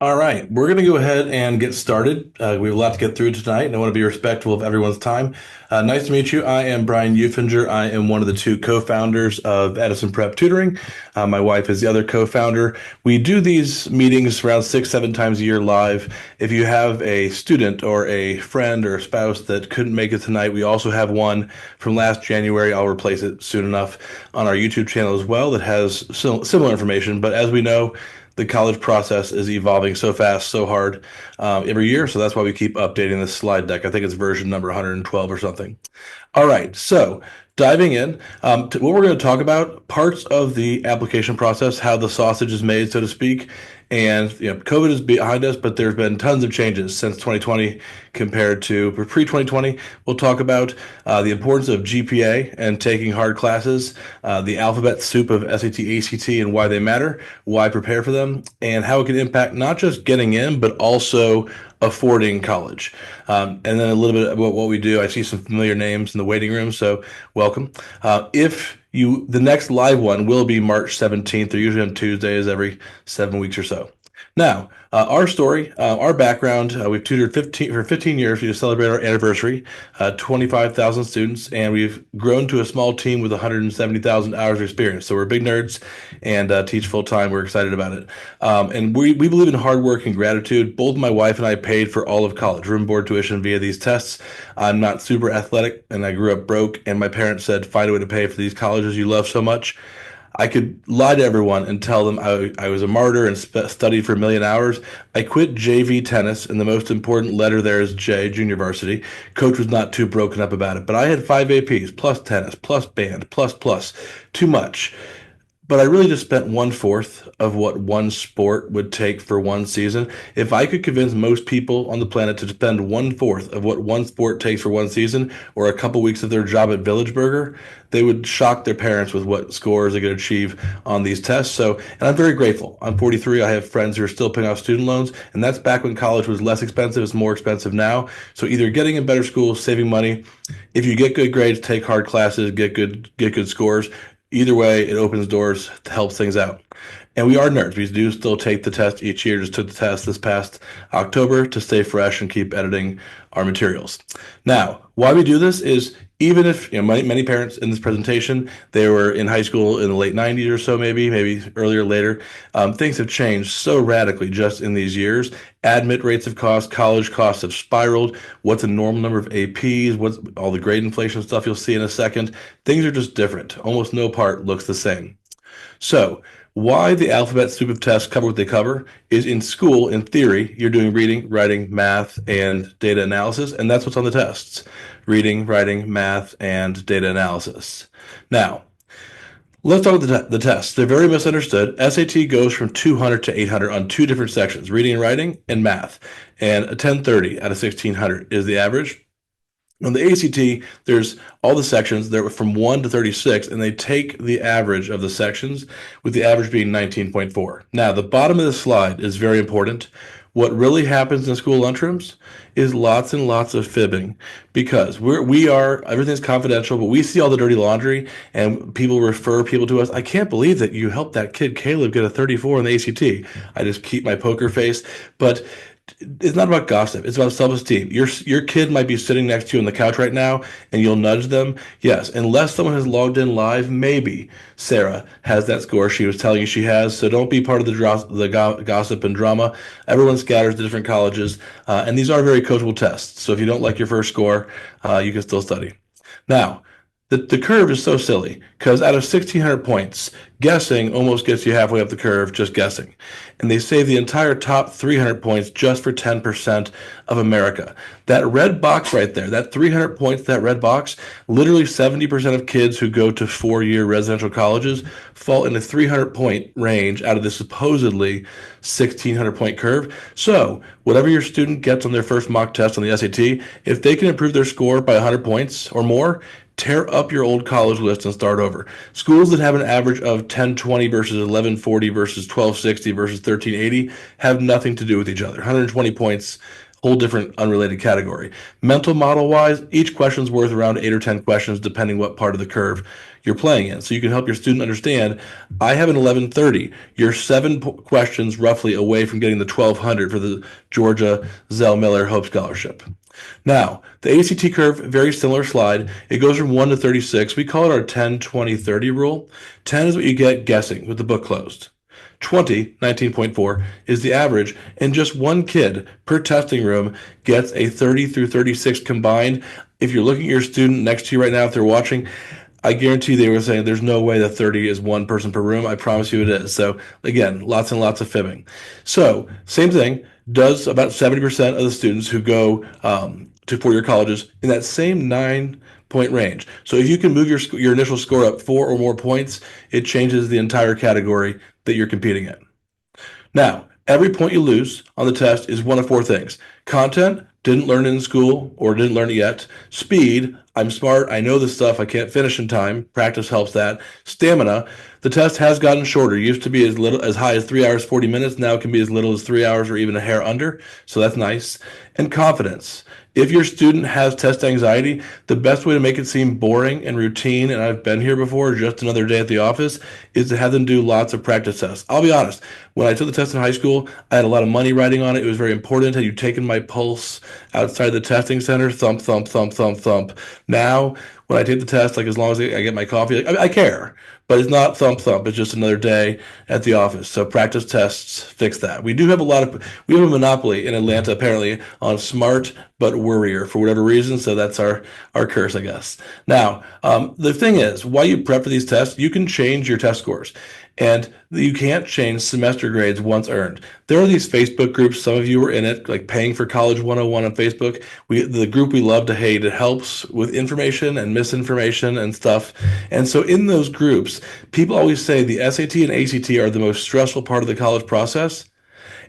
All right, we're going to go ahead and get started. We have a lot to get through tonight, and I want to be respectful of everyone's time. Nice to meet you. I am Brian Eufinger. I am one of the two co-founders of Edison Prep Tutoring. My wife is the other co-founder. We do these meetings around 6, 7 times a year live. If you have a student or a friend or a spouse that couldn't make it tonight, we also have one from last January. I'll replace it soon enough on our YouTube channel as well that has similar information. But as we know, the college process is evolving so fast, so hard every year. So that's why we keep updating this slide deck. I think it's version number 112 or something. All right, so diving in to what we're going to talk about, parts of the application process, how the sausage is made, so to speak. And COVID is behind us, but there's been tons of changes since 2020 compared to pre-2020. We'll talk about the importance of GPA and taking hard classes, the alphabet soup of SAT, ACT, and why they matter, why prepare for them, and how it can impact not just getting in, but also affording college. And then a little bit about what we do. I see some familiar names in the waiting room, so welcome. The next live one will be March 17th. They're usually on Tuesdays every 7 weeks or so. Now, our story, our background, we've tutored for 15 years. We just celebrate our anniversary, 25,000 students, and we've grown to a small team with 170,000 hours of experience. So we're big nerds and teach full time. We're excited about it. And we believe in hard work and gratitude. Both my wife and I paid for all of college, room, board, tuition via these tests. I'm not super athletic, and I grew up broke, and my parents said, find a way to pay for these colleges you love so much. I could lie to everyone and tell them I was a martyr and studied for a million hours. I quit JV tennis, and the most important letter there is J, junior varsity. Coach was not too broken up about it, but I had 5 APs, plus tennis, plus band, plus, too much. But I really just spent 1/4 of what one sport would take for one season. If I could convince most people on the planet to spend 1/4 of what one sport takes for one season, or a couple weeks of their job at Village Burger, they would shock their parents with what scores they could achieve on these tests. So, and I'm very grateful. I'm 43. I have friends who are still paying off student loans, and that's back when college was less expensive. It's more expensive now. So either getting in better schools, saving money. If you get good grades, take hard classes, get good scores. Either way, it opens doors to help things out. And we are nerds. We do still take the test each year. Just took the test this past October to stay fresh and keep editing our materials. Now, why we do this is even if many parents in this presentation, they were in high school in the late 90s or so, maybe earlier, later. Things have changed so radically just in these years. Admit rates have cost, college costs have spiraled. What's a normal number of APs? What's all the grade inflation stuff you'll see in a second? Things are just different. Almost no part looks the same. So, why the alphabet soup of tests cover what they cover is in school, in theory, you're doing reading, writing, math, and data analysis, and that's what's on the tests. Reading, writing, math, and data analysis. Now, let's talk about the tests. They're very misunderstood. SAT goes from 200 to 800 on two different sections, reading and writing and math. And a 1030 out of 1600 is the average. On the ACT, there's all the sections. They're from 1 to 36, and they take the average of the sections, with the average being 19.4. Now, the bottom of the slide is very important. What really happens in school lunchrooms is lots and lots of fibbing, because everything's confidential, but we see all the dirty laundry, and people refer people to us. I can't believe that you helped that kid Caleb get a 34 in the ACT. I just keep my poker face, but it's not about gossip. It's about self-esteem. Your kid might be sitting next to you on the couch right now, and you'll nudge them. Yes, unless someone has logged in live, maybe Sarah has that score she was telling you she has. So don't be part of the gossip and drama. Everyone scatters to different colleges, and these are very coachable tests. So if you don't like your first score, you can still study. Now, the curve is so silly because out of 1,600 points, guessing almost gets you halfway up the curve, just guessing. And they save the entire top 300 points just for 10% of America. That red box right there, that 300 points, that red box, literally 70% of kids who go to 4-year residential colleges fall in the 300-point range out of the supposedly 1,600-point curve. So whatever your student gets on their first mock test on the SAT, if they can improve their score by 100 points or more, tear up your old college list and start over. Schools that have an average of 1020 versus 1140 versus 1260 versus 1380 have nothing to do with each other. 120 points, whole different unrelated category. Mental model wise, each question's worth around 8 or 10 questions, depending what part of the curve you're playing in. So you can help your student understand, I have an 1130. You're 7 questions roughly away from getting the 1200 for the Georgia Zell Miller Hope Scholarship. Now, the ACT curve, very similar slide. It goes from 1 to 36. We call it our 10, 20, 30 rule. 10 is what you get guessing with the book closed. 20, 19.4, is the average, and just one kid per testing room gets a 30 through 36 combined. If you're looking at your student next to you right now, if they're watching, I guarantee they were saying there's no way that 30 is one person per room. I promise you it is. So again, lots and lots of fibbing. So same thing, does about 70% of the students who go to four-year colleges in that same 9-point range. So if you can move your initial score up 4 or more points, it changes the entire category that you're competing in. Now, every point you lose on the test is one of 4 things. Content, didn't learn it in school or didn't learn it yet. Speed, I'm smart, I know this stuff, I can't finish in time. Practice helps that. Stamina, the test has gotten shorter. It used to be as high as 3 hours, 40 minutes. Now it can be as little as 3 hours or even a hair under. So that's nice. And confidence. If your student has test anxiety, the best way to make it seem boring and routine, and I've been here before, just another day at the office, is to have them do lots of practice tests. I'll be honest, when I took the test in high school, I had a lot of money riding on it. It was very important. Had you taken my pulse outside the testing center? Thump, thump, thump, thump, thump. Now, when I take the test, like as long as I get my coffee, I care. But it's not thump thump. It's just another day at the office. So practice tests fix that. We have a monopoly in Atlanta apparently on smart but worrier for whatever reason. So that's our curse, I guess. Now, the thing is, while you prep for these tests, you can change your test scores. And you can't change semester grades once earned. There are these Facebook groups. Some of you are in it, like Paying for College 101 on Facebook. The group we love to hate. It helps with information and misinformation and stuff. And so in those groups, people always say the SAT and ACT are the most stressful part of the college process.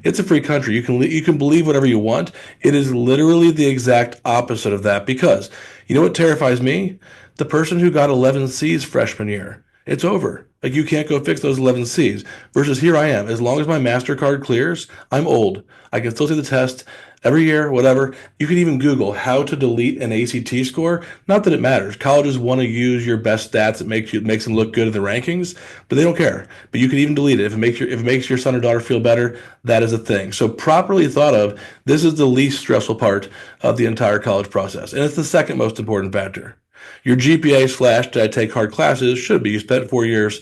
It's a free country. You can believe whatever you want. It is literally the exact opposite of that, because you know what terrifies me? The person who got 11 C's freshman year. It's over. Like, you can't go fix those 11 C's. Versus here I am. As long as my MasterCard clears, I'm old. I can still take the test every year, whatever. You can even Google how to delete an ACT score. Not that it matters. Colleges want to use your best stats. It makes them look good in the rankings, but they don't care. But you can even delete it. If it makes your son or daughter feel better, that is a thing. So properly thought of, this is the least stressful part of the entire college process. And it's the second most important factor. Your GPA / did I take hard classes should be. You spent 4 years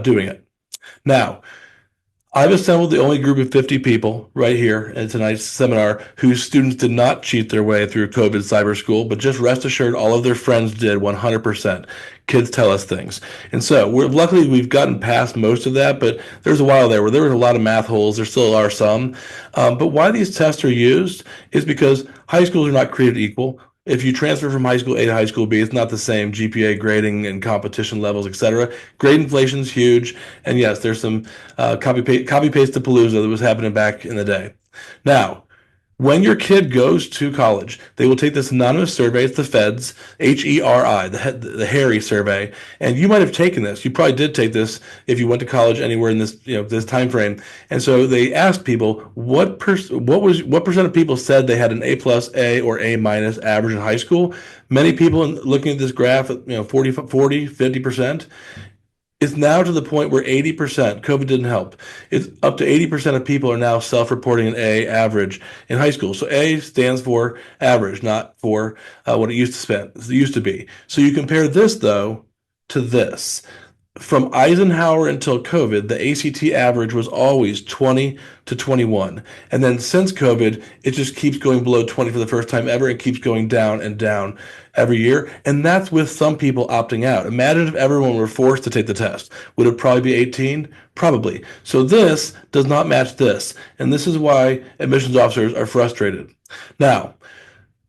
doing it. Now, I've assembled the only group of 50 people right here in tonight's seminar whose students did not cheat their way through COVID cyber school, but just rest assured all of their friends did 100%. Kids tell us things. And so luckily we've gotten past most of that, but there's a while there where there was a lot of math holes. There still are some. But why these tests are used is because high schools are not created equal. If you transfer from high school A to high school B, it's not the same GPA grading and competition levels, etc. Grade inflation is huge. And yes, there's some copy paste palooza that was happening back in the day. Now, when your kid goes to college, they will take this anonymous survey. It's the Feds, HERI, the Harry survey. And you might have taken this. You probably did take this if you went to college anywhere in this time frame. And so they asked people what percent of people said they had an A+, A, or A- average in high school. Many people looking at this graph, 40, 50%. It's now to the point where 80%, COVID didn't help. It's up to 80% of people are now self-reporting an A average in high school. So A stands for average, not for what it used to be. So you compare this, though, to this. From Eisenhower until COVID, the ACT average was always 20 to 21. And then since COVID, it just keeps going below 20 for the first time ever and keeps going down and down every year. And that's with some people opting out. Imagine if everyone were forced to take the test. Would it probably be 18? Probably. So this does not match this. And this is why admissions officers are frustrated. Now,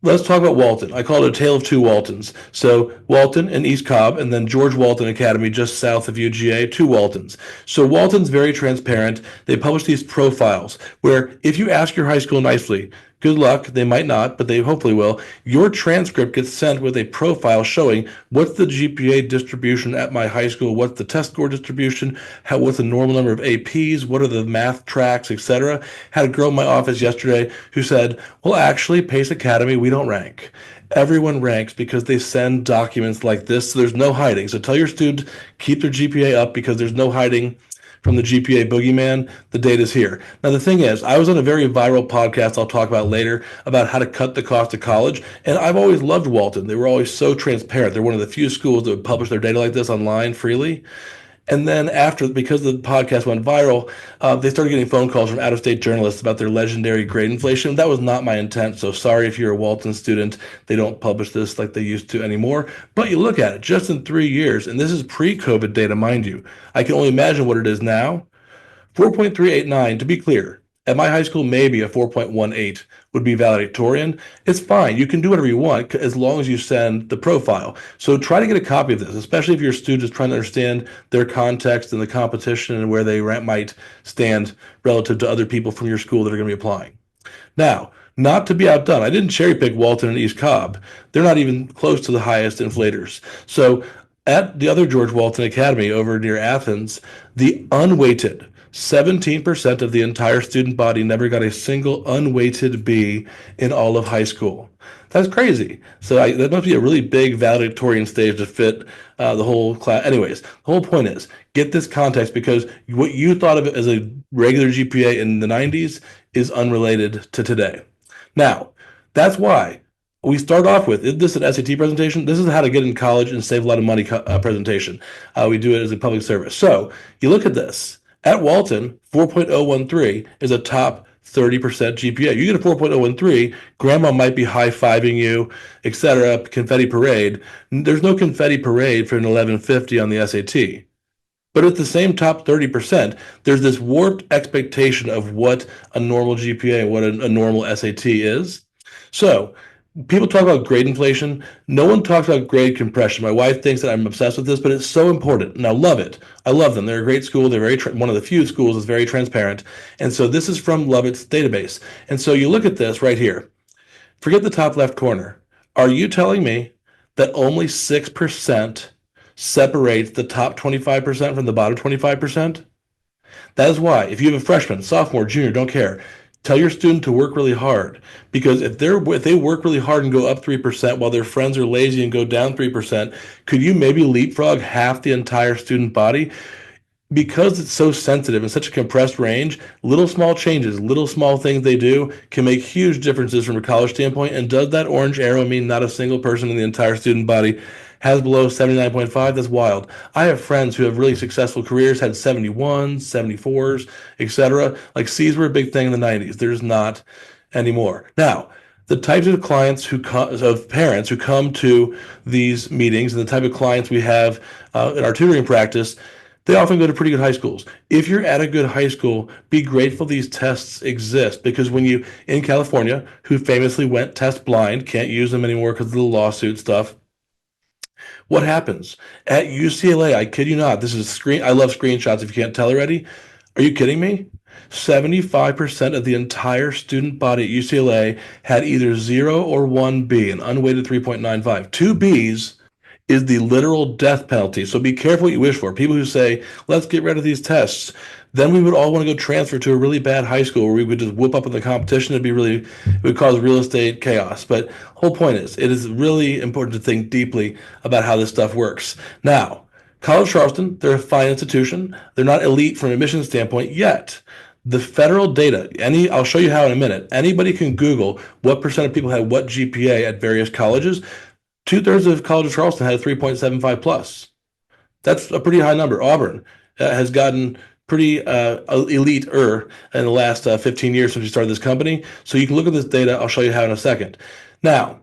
let's talk about Walton. I call it a tale of two Waltons. So Walton and East Cobb, and then George Walton Academy just south of UGA, 2 Waltons. So Walton's very transparent. They publish these profiles where if you ask your high school nicely, Good luck. They might not, but they hopefully will. Your transcript gets sent with a profile showing what's the GPA distribution at my high school, what's the test score distribution, what's the normal number of APs, what are the math tracks, etc. Had a girl in my office yesterday who said, well, actually, Pace Academy, we don't rank. Everyone ranks because they send documents like this, so there's no hiding. So tell your student, keep their GPA up because there's no hiding from the GPA boogeyman. The data's here. Now, the thing is, I was on a very viral podcast I'll talk about later about how to cut the cost of college, and I've always loved Walton. They were always so transparent. They're one of the few schools that would publish their data like this online freely. And then after, because the podcast went viral, they started getting phone calls from out-of-state journalists about their legendary grade inflation. That was not my intent, so sorry if you're a Walton student. They don't publish this like they used to anymore. But you look at it, just in 3 years, and this is pre-COVID data, mind you. I can only imagine what it is now. 4.389, to be clear, at my high school, maybe a 4.18 would be valedictorian. It's fine. You can do whatever you want as long as you send the profile. So try to get a copy of this, especially if your student is trying to understand their context and the competition and where they might stand relative to other people from your school that are going to be applying. Now, not to be outdone, I didn't cherry pick Walton and East Cobb. They're not even close to the highest inflators. So at the other George Walton Academy over near Athens, the unweighted 17% of the entire student body never got a single unweighted B in all of high school. That's crazy. So that must be a really big valedictorian stage to fit the whole class. Anyways, the whole point is get this context because what you thought of it as a regular GPA in the 90s is unrelated to today. Now, that's why we start off with, is this an SAT presentation? This is how to get in college and save a lot of money presentation. We do it as a public service. So you look at this. At Walton, 4.013 is a top 30% GPA. You get a 4.013, grandma might be high-fiving you, etc., confetti parade. There's no confetti parade for an 1150 on the SAT. But at the same top 30%, there's this warped expectation of what a normal GPA and what a normal SAT is. So people talk about grade inflation. No one talks about grade compression. My wife thinks that I'm obsessed with this, but it's so important. And I love it. I love them. They're a great school. They're one of the few schools that's very transparent. And so this is from Lovett's database. And so you look at this right here. Forget the top left corner. Are you telling me that only 6% separates the top 25% from the bottom 25%? That is why, if you have a freshman, sophomore, junior, don't care, tell your student to work really hard, because if they work really hard and go up 3% while their friends are lazy and go down 3%, could you maybe leapfrog half the entire student body? Because it's so sensitive and such a compressed range, little small changes, little small things they do can make huge differences from a college standpoint. And does that orange arrow mean not a single person in the entire student body has below 79.5? That's wild. I have friends who have really successful careers, had 71s, 74s, etc. Like C's were a big thing in the 90s. There's not anymore. Now, the types of clients of parents who come to these meetings and the type of clients we have in our tutoring practice, they often go to pretty good high schools. If you're at a good high school, be grateful these tests exist, because when you, in California, who famously went test blind, can't use them anymore because of the lawsuit stuff, what happens? At UCLA, I kid you not, this is I love screenshots if you can't tell already. Are you kidding me? 75% of the entire student body at UCLA had either 0 or 1B, an unweighted 3.95. 2 Bs is the literal death penalty. So be careful what you wish for. People who say, let's get rid of these tests, then we would all want to go transfer to a really bad high school where we would just whoop up in the competition. It would cause real estate chaos. But whole point is, it is really important to think deeply about how this stuff works. Now, College Charleston, they're a fine institution. They're not elite from an admissions standpoint yet. The federal data, I'll show you how in a minute. Anybody can Google what percent of people had what GPA at various colleges. 2/3 of College of Charleston had a 3.75 plus. That's a pretty high number. Auburn has gotten pretty elite-er in the last 15 years since we started this company. So you can look at this data. I'll show you how in a second. Now,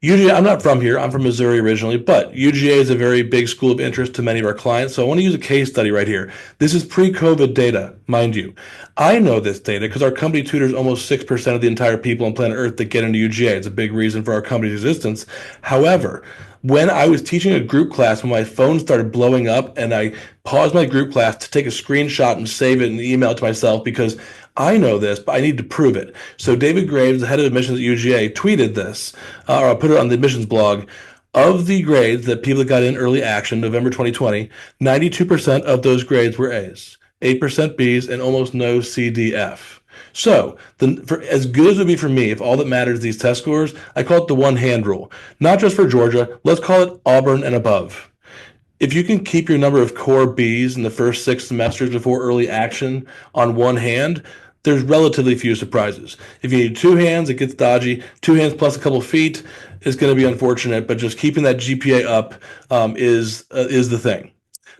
UGA, I'm not from here. I'm from Missouri originally, but UGA is a very big school of interest to many of our clients. So I want to use a case study right here. This is pre-COVID data, mind you. I know this data because our company tutors almost 6% of the entire people on planet Earth that get into UGA. It's a big reason for our company's existence. However, when I was teaching a group class, when my phone started blowing up and I paused my group class to take a screenshot and save it and email it to myself because I know this, but I need to prove it. So David Graves, the head of admissions at UGA, tweeted this, or I put it on the admissions blog. Of the grades that people that got in early action, November 2020, 92% of those grades were A's, 8% B's, and almost no C, D, F. So, for as good as it would be for me, if all that matters is these test scores, I call it the one hand rule. Not just for Georgia, let's call it Auburn and above. If you can keep your number of core Bs in the first 6 semesters before early action on one hand, there's relatively few surprises. If you need 2 hands, it gets dodgy. 2 hands plus a couple feet is going to be unfortunate, but just keeping that GPA up is the thing.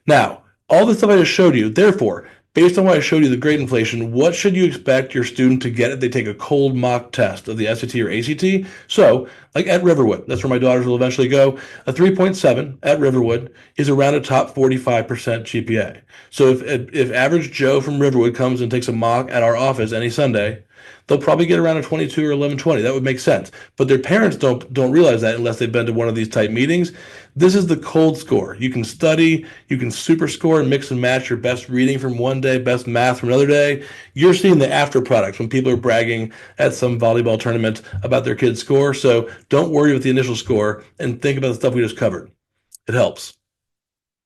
Now, all the stuff I just showed you, therefore, based on what I showed you, the grade inflation, what should you expect your student to get if they take a cold mock test of the SAT or ACT? So, like at Riverwood, that's where my daughters will eventually go, a 3.7 at Riverwood is around a top 45% GPA. So if average Joe from Riverwood comes and takes a mock at our office any Sunday, they'll probably get around a 22 or 1120. That would make sense. But their parents don't realize that unless they've been to one of these type meetings. This is the cold score. You can study, you can super score and mix and match your best reading from one day, best math from another day. You're seeing the after product when people are bragging at some volleyball tournament about their kid's score. So don't worry with the initial score and think about the stuff we just covered. It helps.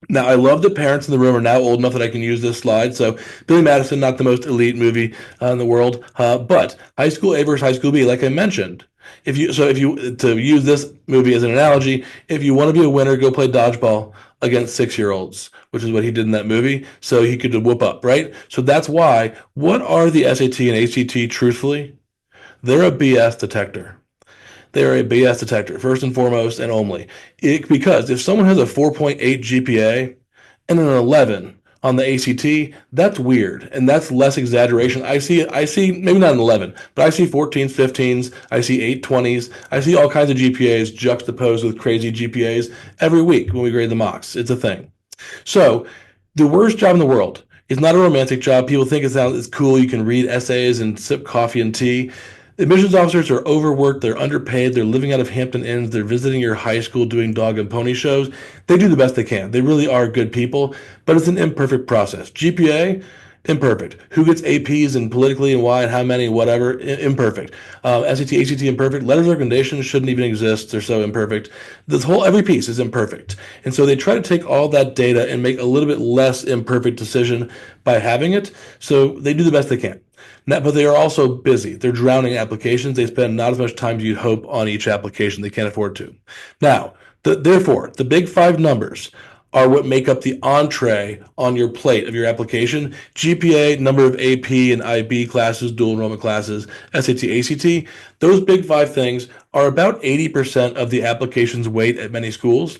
Now, I love that parents in the room are now old enough that I can use this slide. So, Billy Madison, not the most elite movie in the world, but High School A versus High School B, like I mentioned. If you to use this movie as an analogy, if you want to be a winner, go play dodgeball against 6-year-olds, which is what he did in that movie. So he could whoop up, right? So that's why. What are the SAT and ACT? Truthfully, they're a BS detector. They're a BS detector, first and foremost and only. Because if someone has a 4.8 GPA and an 11 on the ACT, that's weird. And that's less exaggeration. I see maybe not an 11, but I see 14s, 15s, I see 820s. I see all kinds of GPAs juxtaposed with crazy GPAs every week when we grade the mocks. It's a thing. So the worst job in the world is not a romantic job. People think it's cool. You can read essays and sip coffee and tea. Admissions officers are overworked, they're underpaid, they're living out of Hampton Inns, they're visiting your high school doing dog and pony shows. They do the best they can. They really are good people, but it's an imperfect process. GPA, imperfect. Who gets APs and politically and why and how many, whatever, imperfect. SAT, ACT, imperfect. Letters of recommendation shouldn't even exist. They're so imperfect. Every piece is imperfect. And so they try to take all that data and make a little bit less imperfect decision by having it. So they do the best they can. But they are also busy. They're drowning applications. They spend not as much time as you'd hope on each application. They can't afford to. Now, therefore, the big 5 numbers are what make up the entree on your plate of your application. GPA, number of AP and IB classes, dual enrollment classes, SAT, ACT. Those big 5 things are about 80% of the application's weight at many schools.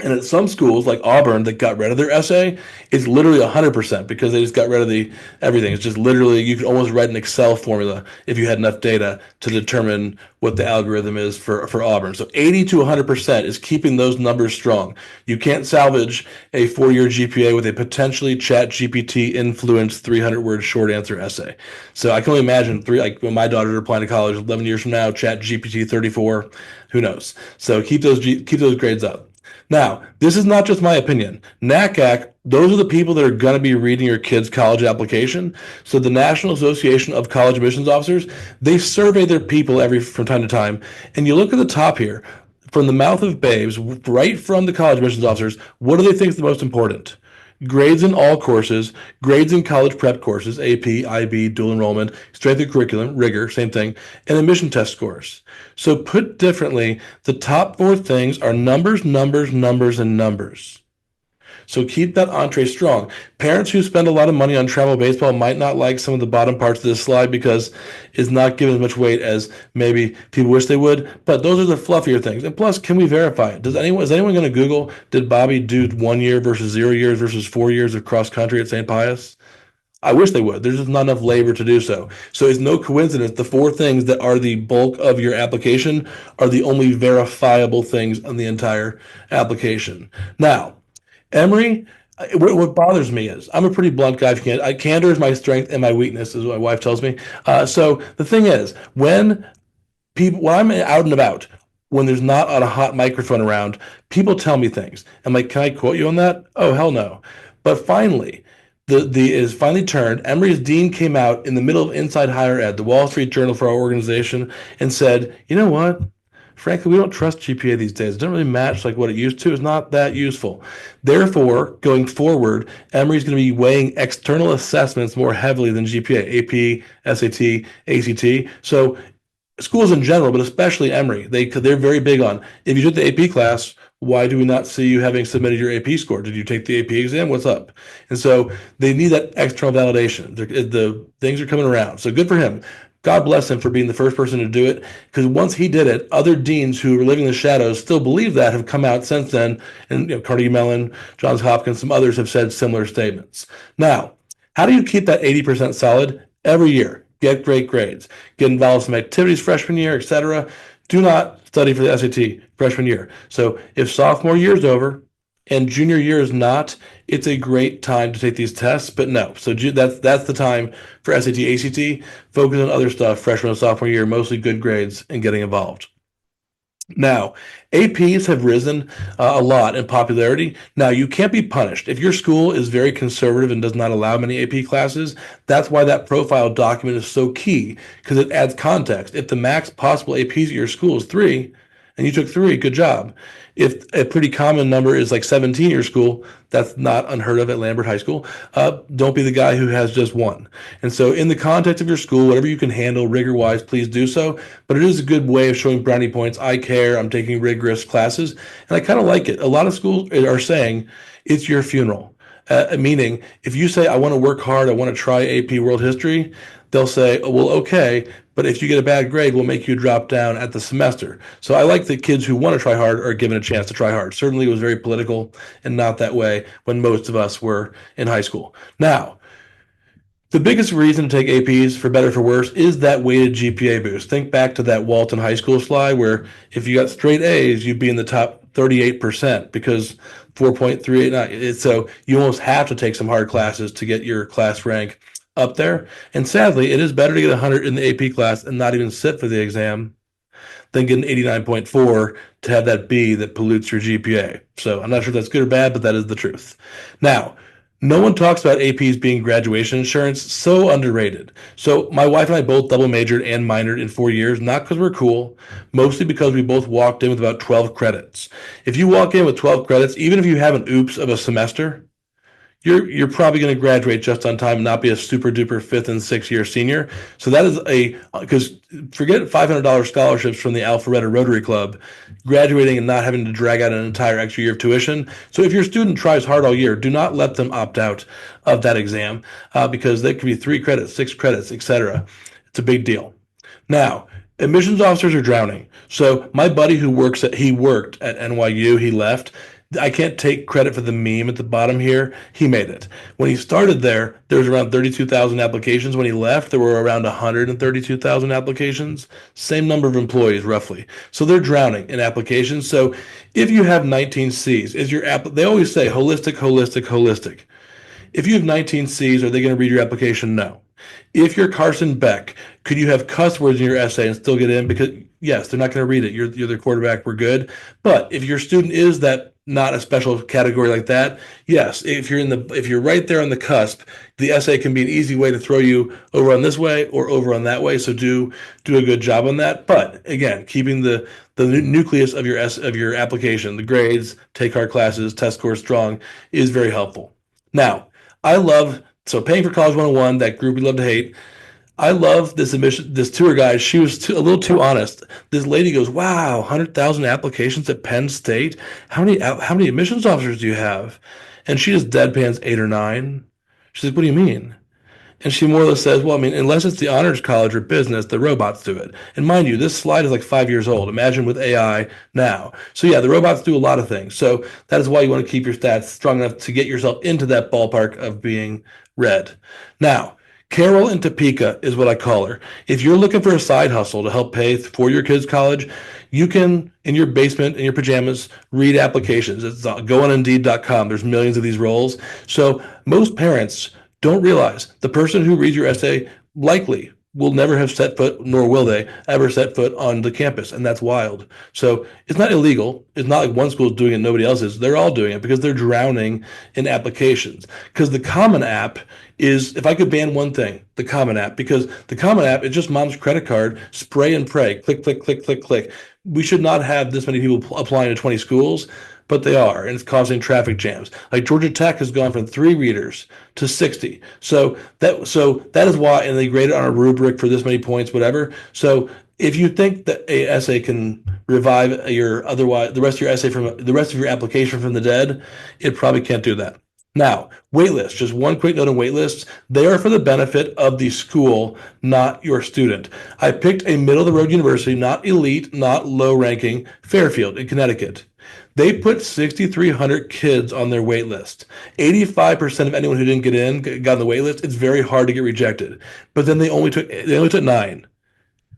And at some schools like Auburn that got rid of their essay, it's literally 100% because they just got rid of everything. It's just literally, you could almost write an Excel formula if you had enough data to determine what the algorithm is for Auburn. So 80 to 100% is keeping those numbers strong. You can't salvage a 4-year GPA with a potentially ChatGPT influenced 300-word short answer essay. So I can only imagine like when my daughters are applying to college 11 years from now, ChatGPT 34, who knows? So keep those grades up. Now, this is not just my opinion. NACAC, those are the people that are going to be reading your kid's college application. So the National Association of College Admissions Officers, they survey their people from time to time. And you look at the top here, from the mouth of babes, right from the college admissions officers, what do they think is the most important? Grades in all courses, grades in college prep courses, AP, IB, dual enrollment, strength of curriculum, rigor, same thing, and admission test scores. So put differently, the top 4 things are numbers, numbers, numbers, and numbers. So keep that entree strong. Parents who spend a lot of money on travel baseball might not like some of the bottom parts of this slide because it's not given as much weight as maybe people wish they would, but those are the fluffier things. And plus, can we verify it? Is anyone going to Google, did Bobby do 1 year versus 0 years versus 4 years of cross country at St. Pius? I wish they would. There's just not enough labor to do so. So it's no coincidence the 4 things that are the bulk of your application are the only verifiable things on the entire application. Now, Emory, what bothers me is I'm a pretty blunt guy. Candor is my strength and my weakness, is what my wife tells me. So the thing is, when I'm out and about, when there's not on a hot microphone around, people tell me things. I'm like, can I quote you on that? Oh, hell no. But finally, the it is finally turned. Emory's dean came out in the middle of Inside Higher Ed, the Wall Street Journal for our organization, and said, you know what? Frankly, we don't trust GPA these days. It doesn't really match like what it used to. It's not that useful. Therefore, going forward, Emory's going to be weighing external assessments more heavily than GPA, AP, SAT, ACT. So schools in general, but especially Emory, they're very big on, if you took the AP class, why do we not see you having submitted your AP score? Did you take the AP exam? What's up? And so they need that external validation. The things are coming around. So good for him. God bless him for being the first person to do it, because once he did it, other deans who were living in the shadows still believe that have come out since then. And Carnegie Mellon, Johns Hopkins, some others have said similar statements. Now, how do you keep that 80% solid? Every year, get great grades, get involved in some activities freshman year, etc. Do not study for the SAT freshman year. So if sophomore year is over and junior year is not, it's a great time to take these tests. But no, so that's the time for SAT, ACT. Focus on other stuff, freshman and sophomore year, mostly good grades and getting involved. Now, APs have risen a lot in popularity. Now, you can't be punished. If your school is very conservative and does not allow many AP classes, that's why that profile document is so key, because it adds context. If the max possible APs at your school is 3, and you took 3, good job. If a pretty common number is like 17 at your school, that's not unheard of at Lambert High School. Don't be the guy who has just 1. And so in the context of your school, whatever you can handle rigor-wise, please do so. But it is a good way of showing brownie points. I care. I'm taking rigorous classes. And I kind of like it. A lot of schools are saying it's your funeral. Meaning, if you say, I want to work hard, I want to try AP World History, they'll say, oh, well, okay, but if you get a bad grade, we'll make you drop down at the semester. So I like that kids who want to try hard are given a chance to try hard. Certainly it was very political and not that way when most of us were in high school. Now, the biggest reason to take APs, for better or for worse, is that weighted GPA boost. Think back to that Walton High School slide where if you got straight A's, you'd be in the top 38% because 4.389. So you almost have to take some hard classes to get your class rank up there. And sadly, it is better to get 100 in the AP class and not even sit for the exam than get an 89.4 to have that B that pollutes your GPA. So I'm not sure if that's good or bad, but that is the truth. Now, no one talks about APs being graduation insurance. So underrated. So my wife and I both double majored and minored in 4 years, not because we're cool, mostly because we both walked in with about 12 credits. If you walk in with 12 credits, even if you have an oops of a semester, you're probably going to graduate just on time and not be a super duper 5th and 6th year senior. So that is because forget $500 scholarships from the Alpharetta Rotary Club, graduating and not having to drag out an entire extra year of tuition. So if your student tries hard all year, do not let them opt out of that exam because they could be 3 credits, 6 credits, etc. It's a big deal. Now, admissions officers are drowning. So my buddy who worked at NYU, he left. I can't take credit for the meme at the bottom here. He made it. When he started there was around 32,000 applications. When he left, there were around 132,000 applications. Same number of employees, roughly. So they're drowning in applications. So if you have 19 Cs, they always say holistic, holistic, holistic. If you have 19 Cs, are they going to read your application? No. If you're Carson Beck, could you have cuss words in your essay and still get in? Because yes, they're not going to read it. You're the quarterback. We're good. But if your student is that not a special category like that, yes, if you're right there on the cusp, the essay can be an easy way to throw you over on this way or over on that way. So do a good job on that. But again, keeping the nucleus of your application, the grades, take hard classes, test scores strong is very helpful. Now, paying for college 101, that group we love to hate. I love this tour guide. She was a little too honest. This lady goes, wow, 100,000 applications at Penn State. How many admissions officers do you have? And she just deadpans 8 or 9. She's like, what do you mean? And she more or less says, well, I mean, unless it's the honors college or business, the robots do it. And mind you, this slide is like 5 years old. Imagine with AI now. So yeah, the robots do a lot of things. So that is why you want to keep your stats strong enough to get yourself into that ballpark of being read. Now, Carol in Topeka is what I call her. If you're looking for a side hustle to help pay for your kids' college, you can, in your basement, in your pajamas, read applications. Go on Indeed.com. There's millions of these roles. So most parents don't realize the person who reads your essay likely will never have set foot, nor will they ever set foot on the campus. And that's wild. So it's not illegal. It's not like one school is doing it and nobody else is. They're all doing it because they're drowning in applications. Because the Common App is, if I could ban one thing, the Common App, because the Common App is just mom's credit card, spray and pray, click, click, click, click, click. We should not have this many people applying to 20 schools, but they are, and it's causing traffic jams. Like Georgia Tech has gone from 3 readers to 60. So that is why, and they grade it on a rubric for this many points, whatever. So if you think that a essay can revive your otherwise the rest of your essay from the rest of your application from the dead, it probably can't do that. Now, waitlists, just one quick note on waitlists. They are for the benefit of the school, not your student. I picked a middle-of-the-road university, not elite, not low-ranking, Fairfield in Connecticut. They put 6,300 kids on their wait list. 85% of anyone who didn't get in got on the wait list. It's very hard to get rejected. But then they only took 9.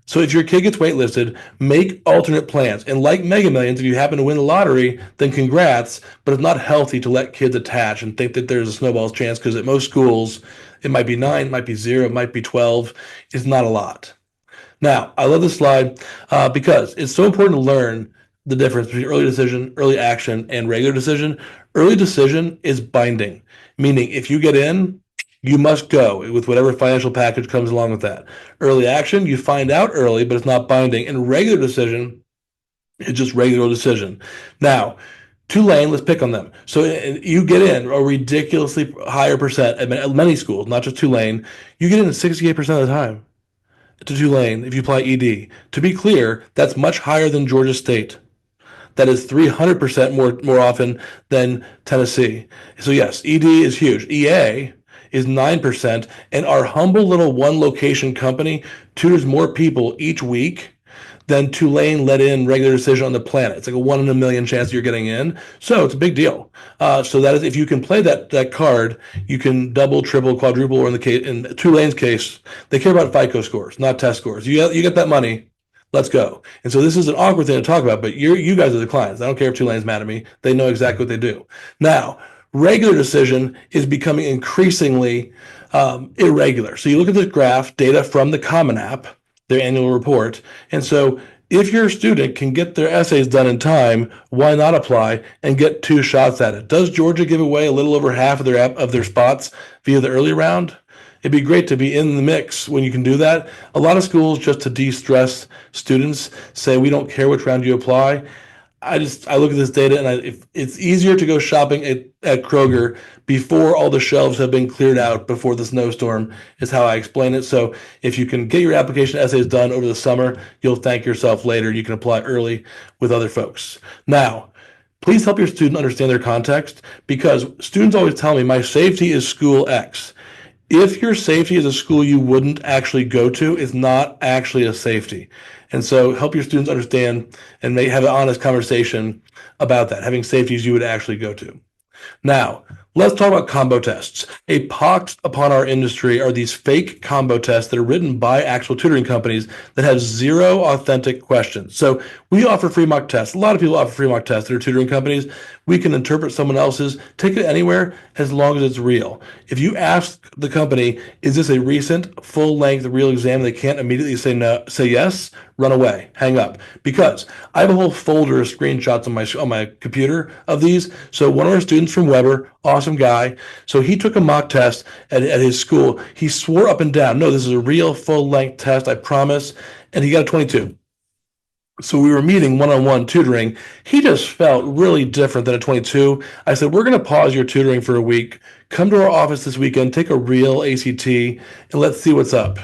So if your kid gets waitlisted, make alternate plans. And like Mega Millions, if you happen to win the lottery, then congrats. But it's not healthy to let kids attach and think that there's a snowball's chance, because at most schools, it might be 9, it might be 0, it might be 12. It's not a lot. Now, I love this slide because it's so important to learn the difference between early decision, early action, and regular decision. Early decision is binding, meaning if you get in, you must go with whatever financial package comes along with that. Early action, you find out early, but it's not binding. And regular decision is just regular decision. Now, Tulane, let's pick on them. So you get in a ridiculously higher percent at many schools, not just Tulane. You get in 68% of the time to Tulane if you apply ED. To be clear, that's much higher than Georgia State. That is 300% more often than Tennessee. So yes, ED is huge. EA is 9%, and our humble little one location company tutors more people each week than Tulane let in regular decision on the planet. It's like a 1 in a million chance that you're getting in. So it's a big deal. So that is, if you can play that card, you can double, triple, quadruple, or in Tulane's case, they care about FICO scores, not test scores. You get that money, let's go. And so this is an awkward thing to talk about, but you guys are the clients. I don't care if Tulane's mad at me. They know exactly what they do. Now, regular decision is becoming increasingly irregular. So you look at this graph, data from the Common App, their annual report. And so if your student can get their essays done in time, why not apply and get 2 shots at it? Does Georgia give away a little over half of their spots via the early round? It'd be great to be in the mix when you can do that. A lot of schools, just to de-stress students, say we don't care which round you apply. I look at this data, and it's easier to go shopping at Kroger before all the shelves have been cleared out before the snowstorm, is how I explain it. So if you can get your application essays done over the summer, you'll thank yourself later. You can apply early with other folks. Now, please help your student understand their context, because students always tell me my safety is school X. If your safety is a school you wouldn't actually go to, it's not actually a safety. And so help your students understand and have an honest conversation about that, having safeties you would actually go to. Now, let's talk about combo tests. A pox upon our industry are these fake combo tests that are written by actual tutoring companies that have 0 authentic questions. So we offer free mock tests. A lot of people offer free mock tests that are tutoring companies. We can interpret someone else's, take it anywhere as long as it's real. If you ask the company, is this a recent full-length real exam, they can't immediately say yes, run away, hang up. Because I have a whole folder of screenshots on my computer of these. So one of our students from Weber, awesome guy. So he took a mock test at his school. He swore up and down, no, this is a real full-length test, I promise. And he got a 22. So we were meeting one-on-one tutoring. He just felt really different than a 22. I said, we're going to pause your tutoring for a week. Come to our office this weekend, take a real ACT, and let's see what's up.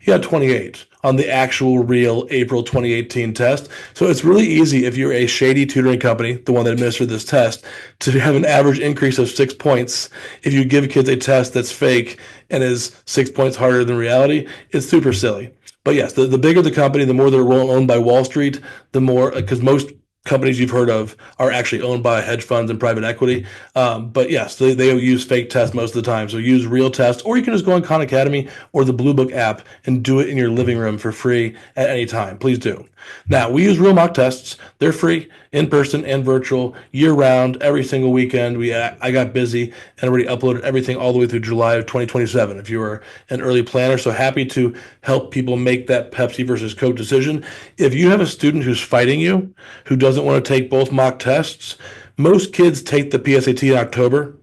He got 28 on the actual real April 2018 test. So it's really easy if you're a shady tutoring company, the one that administered this test, to have an average increase of 6 points. If you give kids a test that's fake and is 6 points harder than reality, it's super silly. But yes, the bigger the company, the more they're owned by Wall Street, the more, because most companies you've heard of are actually owned by hedge funds and private equity. But yes, they use fake tests most of the time. So use real tests, or you can just go on Khan Academy or the Blue Book app and do it in your living room for free at any time. Please do. Now, we use real mock tests. They're free. in person and virtual, year round, every single weekend. I got busy and already uploaded everything all the way through July of 2027. If you are an early planner, so happy to help people make that Pepsi versus Coke decision. If you have a student who's fighting you, who doesn't want to take both mock tests, most kids take the PSAT in October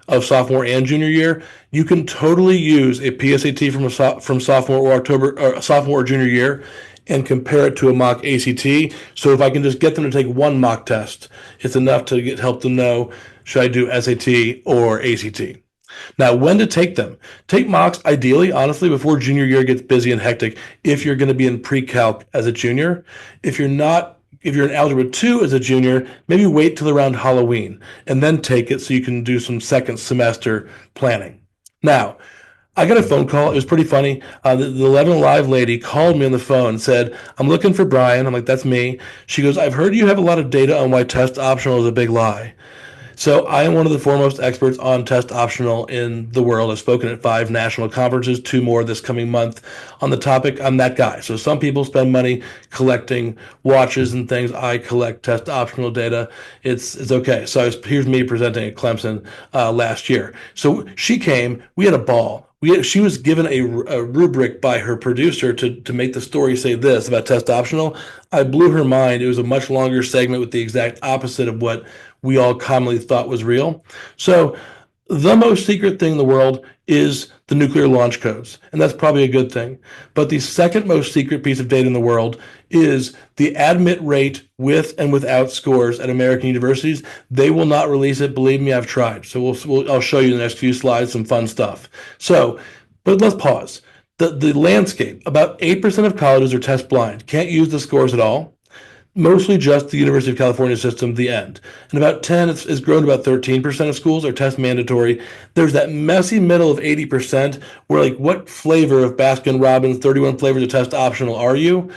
of sophomore and junior year. You can totally use a PSAT from sophomore or October or sophomore or junior year and compare it to a mock ACT. So if I can just get them to take one mock test, it's enough to help them know, should I do SAT or ACT? Now, when to take them? Take mocks, ideally, honestly, before junior year gets busy and hectic, if you're going to be in pre-calc as a junior. If you're not, if you're in Algebra 2 as a junior, maybe wait till around Halloween and then take it so you can do some second semester planning. Now, I got a phone call. It was pretty funny. The 11 Alive lady called me on the phone and said, I'm looking for Brian. I'm like, that's me. She goes, I've heard you have a lot of data on why test optional is a big lie. So I am one of the foremost experts on test optional in the world. I've spoken at 5 national conferences, 2 more this coming month on the topic. I'm that guy. So some people spend money collecting watches and things. I collect test optional data. It's okay. So here's me presenting at Clemson last year. So she came. We had a ball. She was given a rubric by her producer to make the story say this about test optional. I blew her mind. It was a much longer segment with the exact opposite of what we all commonly thought was real. So the most secret thing in the world is the nuclear launch codes, and that's probably a good thing. But the second most secret piece of data in the world is the admit rate with and without scores at American universities. They will not release it. Believe me, I've tried. So I'll show you in the next few slides some fun stuff. So, but let's pause. The landscape, about 8% of colleges are test blind, can't use the scores at all. Mostly just the University of California system, the end. And about 10, it's grown to about 13% of schools are test mandatory. There's that messy middle of 80% where, like, what flavor of Baskin Robbins 31 flavors of test optional are you?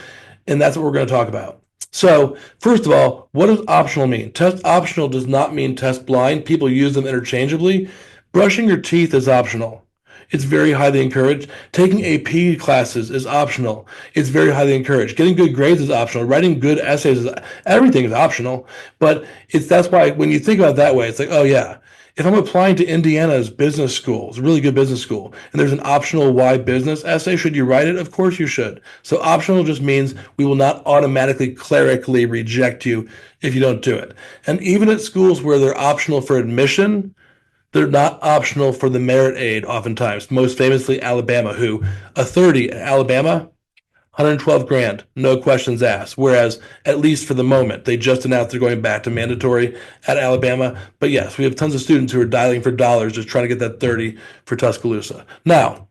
And that's what we're going to talk about. So first of all, what does optional mean? Test optional does not mean test blind. People use them interchangeably. Brushing your teeth is optional. It's very highly encouraged. Taking AP classes is optional. It's very highly encouraged. Getting good grades is optional. Writing good essays everything is optional. But that's why when you think about it that way, it's like, oh yeah, if I'm applying to Indiana's business school, it's a really good business school, and there's an optional why business essay, should you write it? Of course you should. So optional just means we will not automatically clerically reject you if you don't do it. And even at schools where they're optional for admission, they're not optional for the merit aid oftentimes. Most famously, Alabama, who a 30 at Alabama, 112 grand, no questions asked. Whereas, at least for the moment, they just announced they're going back to mandatory at Alabama. But yes, we have tons of students who are dialing for dollars, just trying to get that 30 for Tuscaloosa. Now,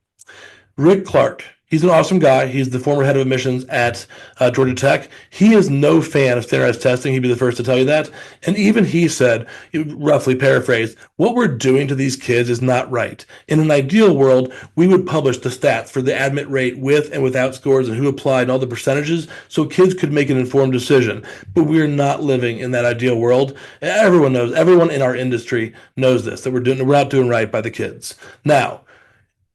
Rick Clark. He's an awesome guy. He's the former head of admissions at Georgia Tech. He is no fan of standardized testing. He'd be the first to tell you that. And even he said, roughly paraphrased, what we're doing to these kids is not right. In an ideal world, we would publish the stats for the admit rate with and without scores and who applied and all the percentages so kids could make an informed decision. But we're not living in that ideal world. Everyone knows, everyone in our industry knows this, that we're not doing right by the kids. Now,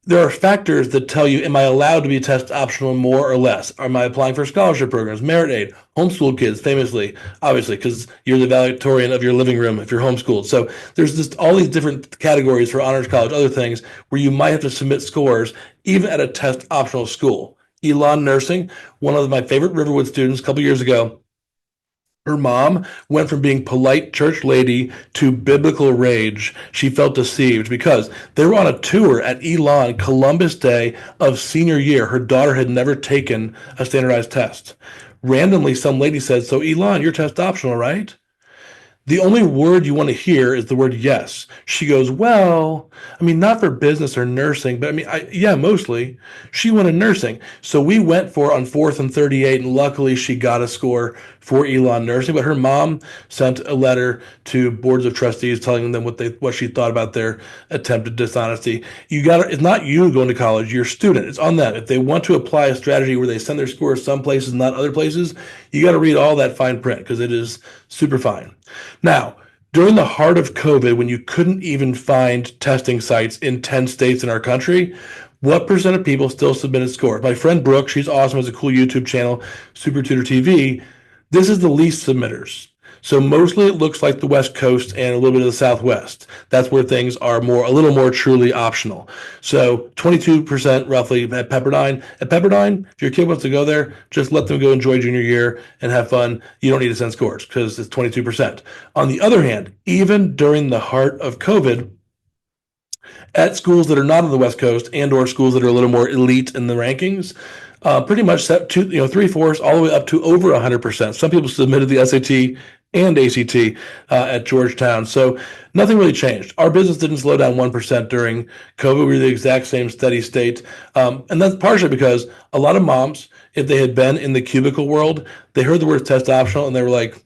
there are factors that tell you, am I allowed to be test optional more or less? Am I applying for scholarship programs, merit aid, homeschool kids, famously, obviously, because you're the valedictorian of your living room if you're homeschooled. So there's just all these different categories for honors college, other things where you might have to submit scores even at a test optional school. Elon Nursing, one of my favorite Riverwood students a couple years ago, her mom went from being polite church lady to biblical rage. She felt deceived because they were on a tour at Elon Columbus Day of senior year. Her daughter had never taken a standardized test. Randomly, some lady said, so Elon, you're test optional, right? The only word you want to hear is the word yes. She goes, well, I mean, not for business or nursing, but I mean, yeah, mostly. She wanted nursing. So we went for on 4th and 38, and luckily she got a score for Elon Nursing. But her mom sent a letter to boards of trustees telling them what she thought about their attempted dishonesty. It's not you going to college, your student. It's on them. If they want to apply a strategy where they send their scores some places, not other places, you got to read all that fine print because it is super fine. Now, during the heart of COVID, when you couldn't even find testing sites in 10 states in our country, what percent of people still submitted scores? My friend Brooke, she's awesome, has a cool YouTube channel, Super Tutor TV. This is the least submitters. So mostly it looks like the West Coast and a little bit of the Southwest. That's where things are a little more truly optional. So 22% roughly at Pepperdine. At Pepperdine, if your kid wants to go there, just let them go enjoy junior year and have fun. You don't need to send scores because it's 22%. On the other hand, even during the heart of COVID, at schools that are not on the West Coast and or schools that are a little more elite in the rankings, pretty much set to 3/4 all the way up to over 100%. Some people submitted the SAT and ACT at Georgetown, so nothing really changed. Our business didn't slow down 1% during COVID. We were the exact same steady state, and that's partially because a lot of moms, if they had been in the cubicle world, they heard the word test optional and they were like,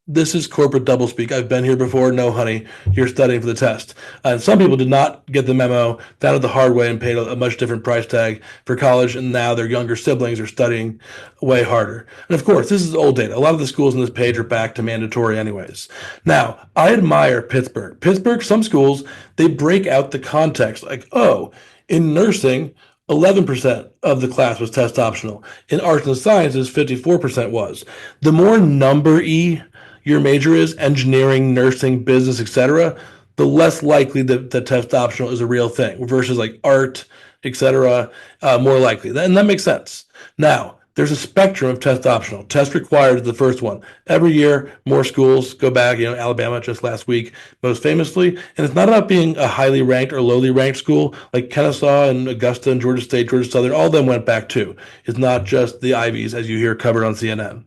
this is corporate doublespeak. I've been here before. No, honey, you're studying for the test. And some people did not get the memo, found it the hard way, and paid a much different price tag for college. And now their younger siblings are studying way harder. And of course, this is old data. A lot of the schools on this page are back to mandatory anyways. Now, I admire Pittsburgh. Pittsburgh, some schools, they break out the context. Like, oh, in nursing, 11% of the class was test optional. In arts and sciences, 54% was. The more number-y your major is, engineering, nursing, business, etc., the less likely that the test optional is a real thing versus like art, etc., more likely. And that makes sense. Now, there's a spectrum of test optional. Test required is the first one. Every year, more schools go back, Alabama just last week, most famously. And it's not about being a highly ranked or lowly ranked school. Like Kennesaw and Augusta and Georgia State, Georgia Southern, all of them went back too. It's not just the Ivies, as you hear covered on CNN.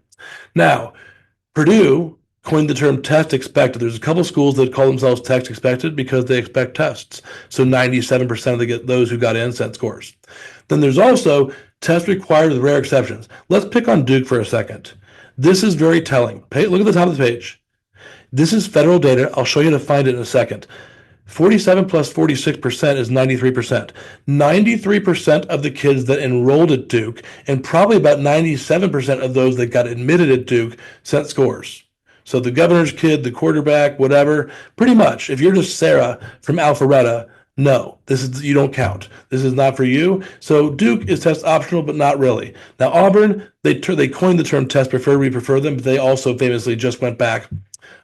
Now, Purdue coined the term test expected. There's a couple schools that call themselves test expected because they expect tests. So 97% of those who got in sent scores. Then there's also test required with rare exceptions. Let's pick on Duke for a second. This is very telling. Look at the top of the page. This is federal data. I'll show you how to find it in a second. 47 plus 46% is 93%. 93% of the kids that enrolled at Duke, and probably about 97% of those that got admitted at Duke, sent scores. So the governor's kid, the quarterback, whatever, pretty much, if you're just Sarah from Alpharetta, no, you don't count. This is not for you. So Duke is test optional, but not really. Now Auburn, they coined the term test preferred. We prefer them, but they also famously just went back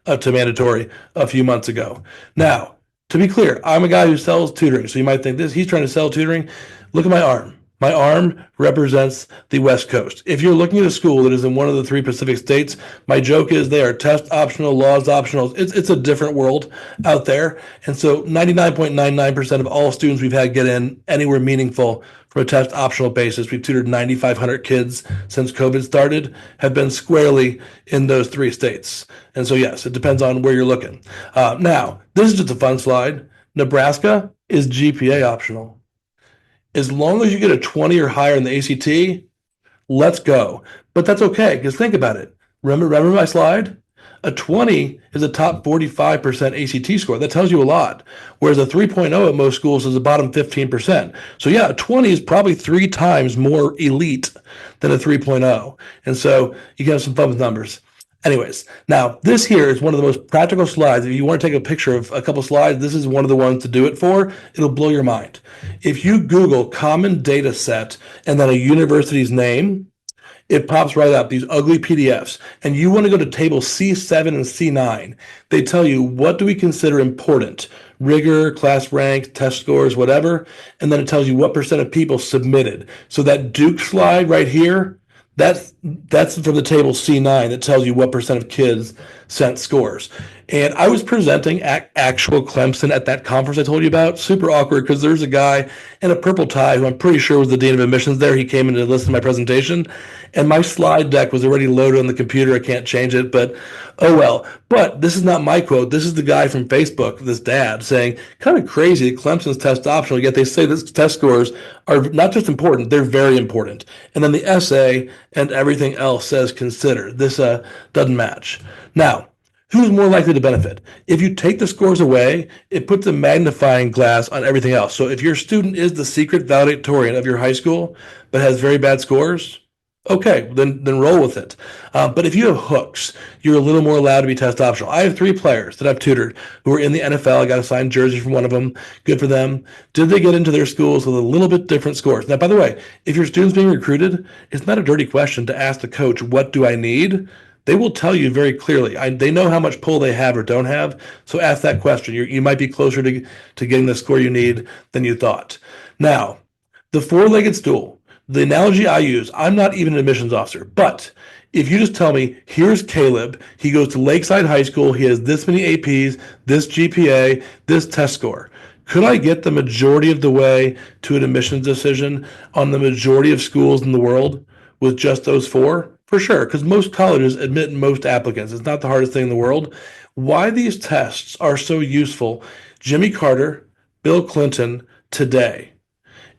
to mandatory a few months ago. Now, to be clear, I'm a guy who sells tutoring. So you might think he's trying to sell tutoring. Look at my arm. My arm represents the West Coast. If you're looking at a school that is in one of the 3 Pacific states, my joke is they are test optional, laws optional. It's a different world out there. And so 99.99% of all students we've had get in anywhere meaningful from a test optional basis. We've tutored 9,500 kids since COVID started, have been squarely in those 3 states. And so, yes, it depends on where you're looking. Now, this is just a fun slide. Nebraska is GPA optional. As long as you get a 20 or higher in the ACT, let's go. But that's okay, because think about it. Remember my slide? A 20 is a top 45% ACT score. That tells you a lot. Whereas a 3.0 at most schools is the bottom 15%. So yeah, a 20 is probably 3 times more elite than a 3.0. And so you can have some fun with numbers. Anyways, now this here is one of the most practical slides. If you want to take a picture of a couple slides, this is one of the ones to do it for. It'll blow your mind. If you Google common data set and then a university's name, it pops right up, these ugly PDFs. And you want to go to table C7 and C9. They tell you, what do we consider important? Rigor, class rank, test scores, whatever. And then it tells you what percent of people submitted. So that Duke slide right here, that's from the table C9 that tells you what percent of kids sent scores. And I was presenting actual Clemson at that conference I told you about. Super awkward because there's a guy in a purple tie who I'm pretty sure was the dean of admissions there. He came in to listen to my presentation, and my slide deck was already loaded on the computer. I can't change it, but oh well. But this is not my quote. This is the guy from Facebook, this dad, saying, kind of crazy that Clemson's test optional, yet they say this test scores are not just important, they're very important. And then the essay and everything else says consider. This doesn't match. Now, who's more likely to benefit? If you take the scores away, it puts a magnifying glass on everything else. So if your student is the secret valedictorian of your high school, but has very bad scores, okay, then roll with it. But if you have hooks, you're a little more allowed to be test optional. I have 3 players that I've tutored who are in the NFL. I got a signed jersey from one of them. Good for them. Did they get into their schools with a little bit different scores? Now, by the way, if your student's being recruited, it's not a dirty question to ask the coach, what do I need? they will tell you very clearly. They know how much pull they have or don't have. So ask that question. You might be closer to getting the score you need than you thought. Now, the four-legged stool, the analogy I use, I'm not even an admissions officer, but if you just tell me, here's Caleb, he goes to Lakeside High School, he has this many APs, this GPA, this test score. Could I get the majority of the way to an admissions decision on the majority of schools in the world with just those four? For sure, because most colleges admit most applicants. It's not the hardest thing in the world. Why these tests are so useful, Jimmy Carter, Bill Clinton, today.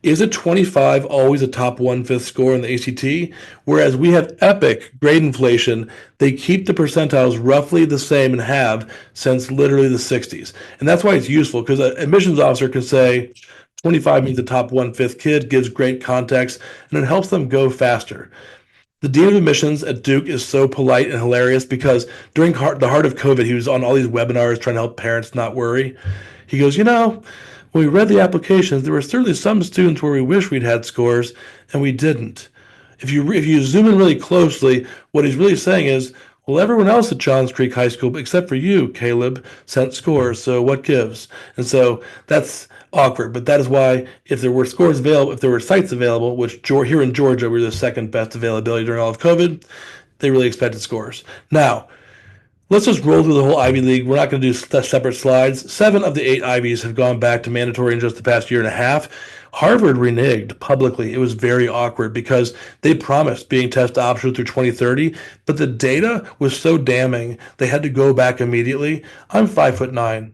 Is a 25 always a top 1/5 score in the ACT? Whereas we have epic grade inflation, they keep the percentiles roughly the same and have since literally the 60s. And that's why it's useful, because an admissions officer can say 25 means a top 1/5 kid, gives great context, and it helps them go faster. The dean of admissions at Duke is so polite and hilarious because during the heart of COVID, he was on all these webinars trying to help parents not worry. He goes, when we read the applications, there were certainly some students where we wish we'd had scores, and we didn't. If you zoom in really closely, what he's really saying is, well, everyone else at Johns Creek High School, except for you, Caleb, sent scores, so what gives? And so that's awkward, but that is why if there were scores available, if there were sites available, which here in Georgia, we're the second best availability during all of COVID, they really expected scores. Now, let's just roll through the whole Ivy League. We're not going to do separate slides. 7 of the 8 Ivies have gone back to mandatory in just the past year and a half. Harvard reneged publicly. It was very awkward because they promised being test optional through 2030, but the data was so damning they had to go back immediately. I'm 5'9".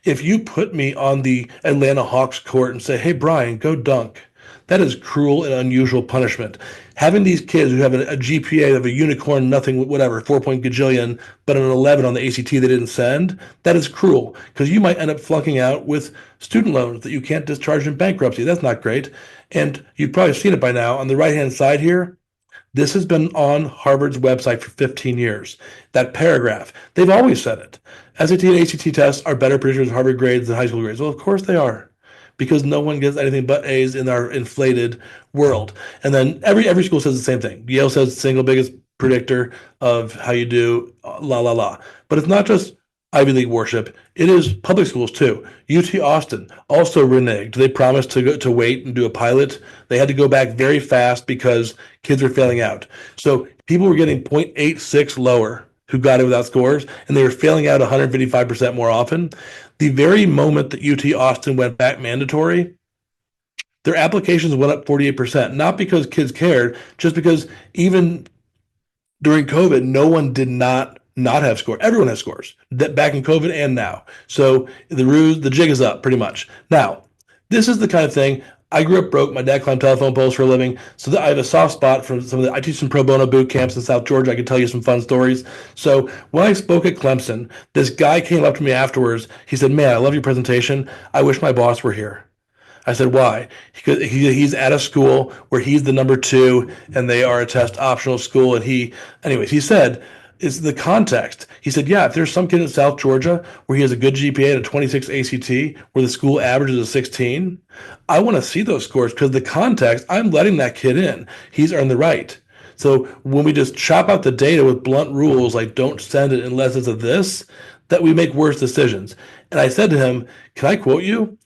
If you put me on the Atlanta Hawks court and say, hey, Brian, go dunk, that is cruel and unusual punishment. Having these kids who have a GPA of a unicorn, nothing, whatever, 4-point gajillion, but an 11 on the ACT they didn't send, that is cruel because you might end up flunking out with student loans that you can't discharge in bankruptcy. That's not great. And you've probably seen it by now. On the right-hand side here, this has been on Harvard's website for 15 years. That paragraph, they've always said it. SAT and ACT tests are better predictors of Harvard grades than high school grades. Well, of course they are, because no one gets anything but A's in our inflated world. And then every school says the same thing. Yale says single biggest predictor of how you do, la, la, la. But it's not just Ivy League worship. It is public schools too. UT Austin also reneged. They promised to wait and do a pilot. They had to go back very fast because kids were failing out. So people were getting 0.86 lower who got it without scores, and they were failing out 155% more often. The very moment that UT Austin went back mandatory, their applications went up 48%, not because kids cared, just because even during COVID, no one did not have scores. Everyone has scores back in COVID and now. So the jig is up pretty much. Now, this is the kind of thing. I grew up broke. My dad climbed telephone poles for a living. So I have a soft spot for I teach some pro bono boot camps in South Georgia. I can tell you some fun stories. So when I spoke at Clemson, this guy came up to me afterwards. He said, man, I love your presentation. I wish my boss were here. I said, why? He's at a school where he's the number 2 and they are a test optional school. And he said, is the context. He said, yeah, if there's some kid in South Georgia where he has a good GPA and a 26 ACT, where the school average is a 16, I want to see those scores because the context, I'm letting that kid in. He's earned the right. So when we just chop out the data with blunt rules, like don't send it unless it's a this, that we make worse decisions. And I said to him, can I quote you?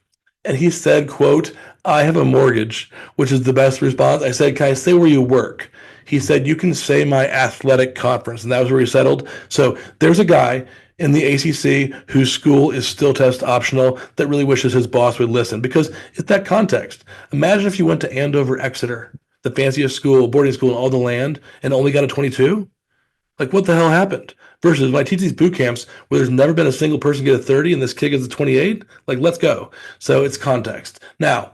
And he said, quote, I have a mortgage, which is the best response. I said, can I say where you work? He said, you can say my athletic conference. And that was where he settled. So there's a guy in the ACC whose school is still test optional that really wishes his boss would listen because it's that context. Imagine if you went to Andover, Exeter, the fanciest school, boarding school in all the land, and only got a 22. Like, what the hell happened? Versus when I teach these boot camps where there's never been a single person get a 30 and this kid gets a 28, like, let's go. So it's context. Now,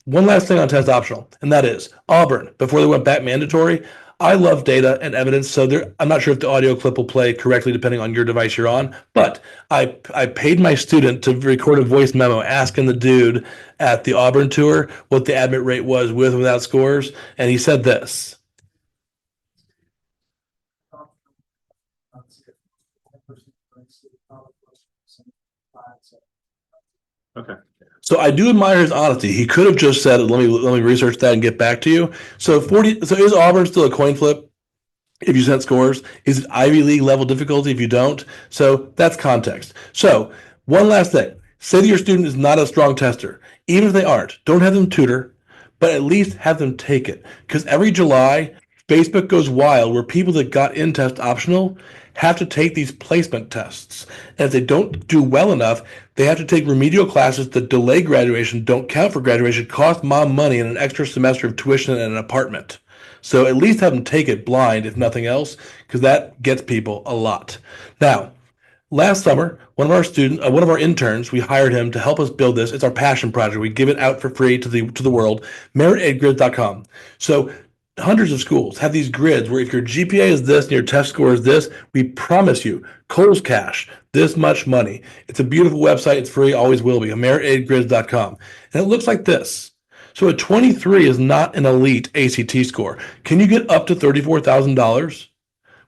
one last thing on test optional, and that is Auburn, before they went back mandatory. I love data and evidence, so I'm not sure if the audio clip will play correctly depending on your device you're on, but I paid my student to record a voice memo asking the dude at the Auburn tour what the admit rate was with and without scores, and he said this. Okay. So I do admire his honesty. He could have just said, let me research that and get back to you. So is Auburn still a coin flip? if you sent scores? Is it Ivy League level difficulty if you don't? So that's context. So one last thing. Say that your student is not a strong tester. Even if they aren't, don't have them tutor, but at least have them take it. Because every July, Facebook goes wild where people that got in test optional have to take these placement tests. And if they don't do well enough, they have to take remedial classes that delay graduation, don't count for graduation, cost mom money and an extra semester of tuition and an apartment. So at least have them take it blind, if nothing else, because that gets people a lot. Now, last summer, one of our interns, we hired him to help us build this. It's our passion project. We give it out for free to the world. Merit8grids.com. So hundreds of schools have these grids where if your GPA is this and your test score is this, we promise you Kohl's Cash, this much money. It's a beautiful website. It's free, always will be. Merit8grids.com. And it looks like this. So a 23 is not an elite ACT score. Can you get up to $34,000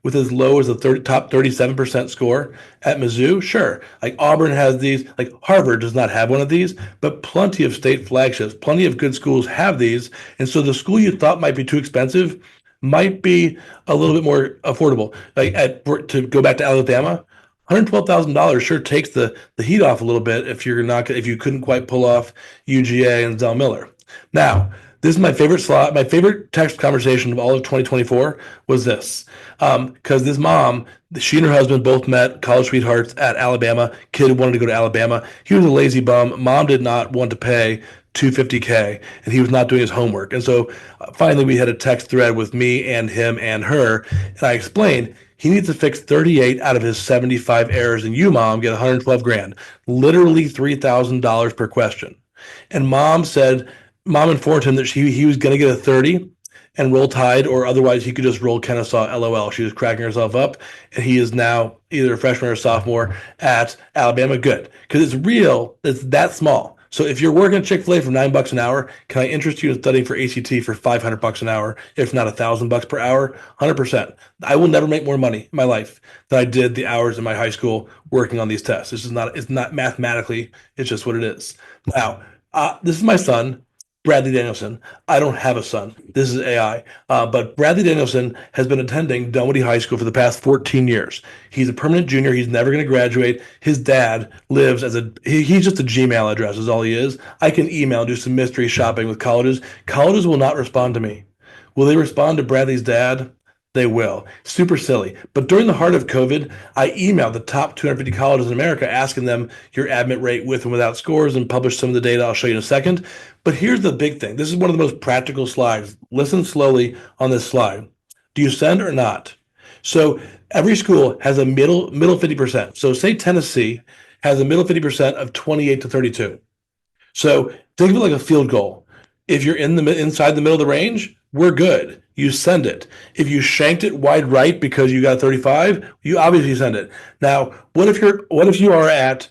with as low as a top 37% score at Mizzou? Sure. Like Auburn has these, like Harvard does not have one of these, but plenty of state flagships, plenty of good schools have these. And so the school you thought might be too expensive might be a little bit more affordable. Like to go back to Alabama, $112,000 sure takes the heat off a little bit if you couldn't quite pull off UGA and Zell Miller. Now, this is my favorite slide. My favorite text conversation of all of 2024 was this. Because this mom, she and her husband both met college sweethearts at Alabama. Kid wanted to go to Alabama. He was a lazy bum. Mom did not want to pay $250K, and he was not doing his homework. And so finally we had a text thread with me and him and her, and I explained he needs to fix 38 out of his 75 errors, and you, mom, get 112 grand, literally $3,000 per question. And mom informed him that he was going to get a 30 and roll Tide, or otherwise he could just roll Kennesaw LOL. She was cracking herself up, and he is now either a freshman or a sophomore at Alabama. Good, because it's real. It's that small. So if you're working at Chick-fil-A for $9 an hour, can I interest you in studying for ACT for $500 an hour, if not $1,000 per hour? 100%. I will never make more money in my life than I did the hours in my high school working on these tests. It's not mathematically. It's just what it is. Now, this is my son, Bradley Danielson. I don't have a son. This is AI. But Bradley Danielson has been attending Dunwoody High School for the past 14 years. He's a permanent junior. He's never going to graduate. His dad lives he's just a Gmail address is all he is. I can email, do some mystery shopping with colleges. Colleges will not respond to me. Will they respond to Bradley's dad? They will. Super silly. But during the heart of COVID, I emailed the top 250 colleges in America asking them your admit rate with and without scores and published some of the data I'll show you in a second. But here's the big thing. This is one of the most practical slides. Listen slowly on this slide. Do you send or not? So every school has a middle 50%. So say Tennessee has a middle 50% of 28 to 32. So think of it like a field goal. If you're inside the middle of the range, we're good. You send it. If you shanked it wide right because you got 35, you obviously send it. Now, what if you are at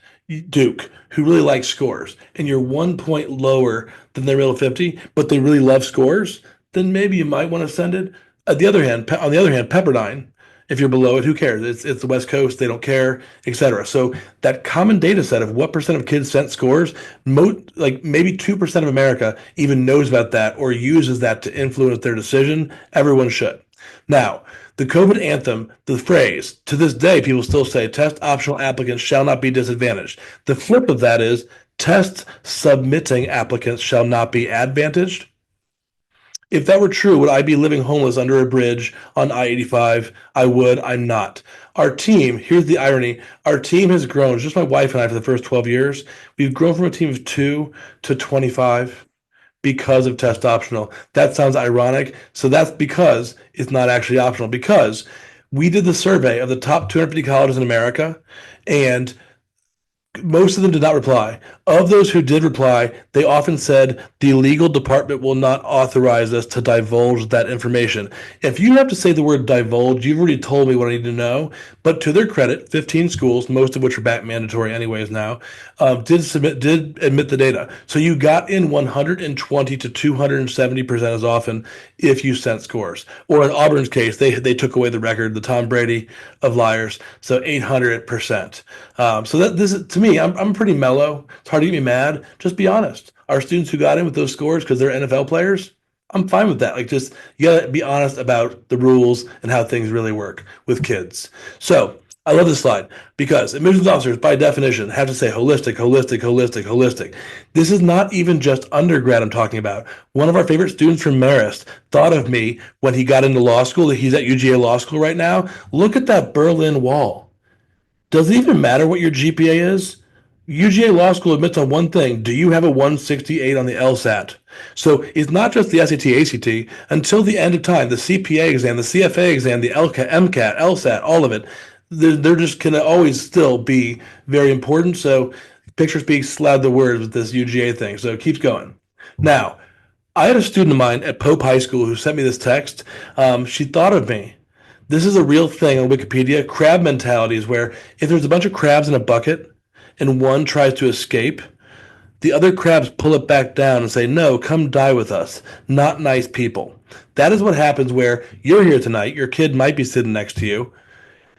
Duke, who really likes scores, and you're 1 point lower than their middle 50, but they really love scores? Then maybe you might want to send it. On the other hand, Pepperdine, if you're below it, who cares? It's the West Coast. They don't care, etc. So that common data set of what percent of kids sent scores, like maybe 2% of America even knows about that or uses that to influence their decision. Everyone should. Now, the COVID anthem, the phrase, to this day, people still say test optional applicants shall not be disadvantaged. The flip of that is test submitting applicants shall not be advantaged. If that were true, would I be living homeless under a bridge on I-85? I would. I'm not. Our team, here's the irony, our team has grown, just my wife and I for the first 12 years, we've grown from a team of 2 to 25 because of test optional. That sounds ironic. So that's because it's not actually optional, because we did the survey of the top 250 colleges in America, and most of them did not reply. Of those who did reply, they often said the legal department will not authorize us to divulge that information. If you have to say the word divulge, you've already told me what I need to know. But to their credit, 15 schools, most of which are back mandatory anyways now, did admit the data. So you got in 120 to 270% as often if you sent scores. Or in Auburn's case, they took away the record, the Tom Brady of liars, so 800%. So that this is, to me, I'm pretty mellow. It's hard to get me mad. Just be honest. Our students who got in with those scores because they're NFL players, I'm fine with that. Like, just you gotta be honest about the rules and how things really work with kids. So I love this slide because admissions officers, by definition, have to say holistic, holistic, holistic, holistic. This is not even just undergrad I'm talking about. One of our favorite students from Marist thought of me when he got into law school. He's at UGA Law School right now. Look at that Berlin Wall. Does it even matter what your GPA is? UGA Law School admits on one thing. Do you have a 168 on the LSAT? So it's not just the SAT, ACT. Until the end of time, the CPA exam, the CFA exam, the LCAT, MCAT, LSAT, all of it, they're just going to always still be very important. So picture speaks loud the words with this UGA thing. So it keeps going. Now, I had a student of mine at Pope High School who sent me this text. She thought of me. This is a real thing on Wikipedia. Crab mentality is where if there's a bunch of crabs in a bucket and one tries to escape, the other crabs pull it back down and say, no, come die with us. Not nice people. That is what happens where you're here tonight. Your kid might be sitting next to you.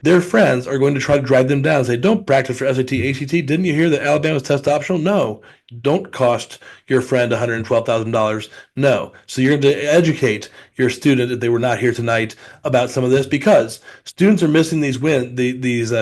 Their friends are going to try to drive them down and say, don't practice for SAT, ACT. Didn't you hear that Alabama's test optional? No. Don't cost your friend $112,000. No. So you're going to educate your student if they were not here tonight about some of this because students are missing these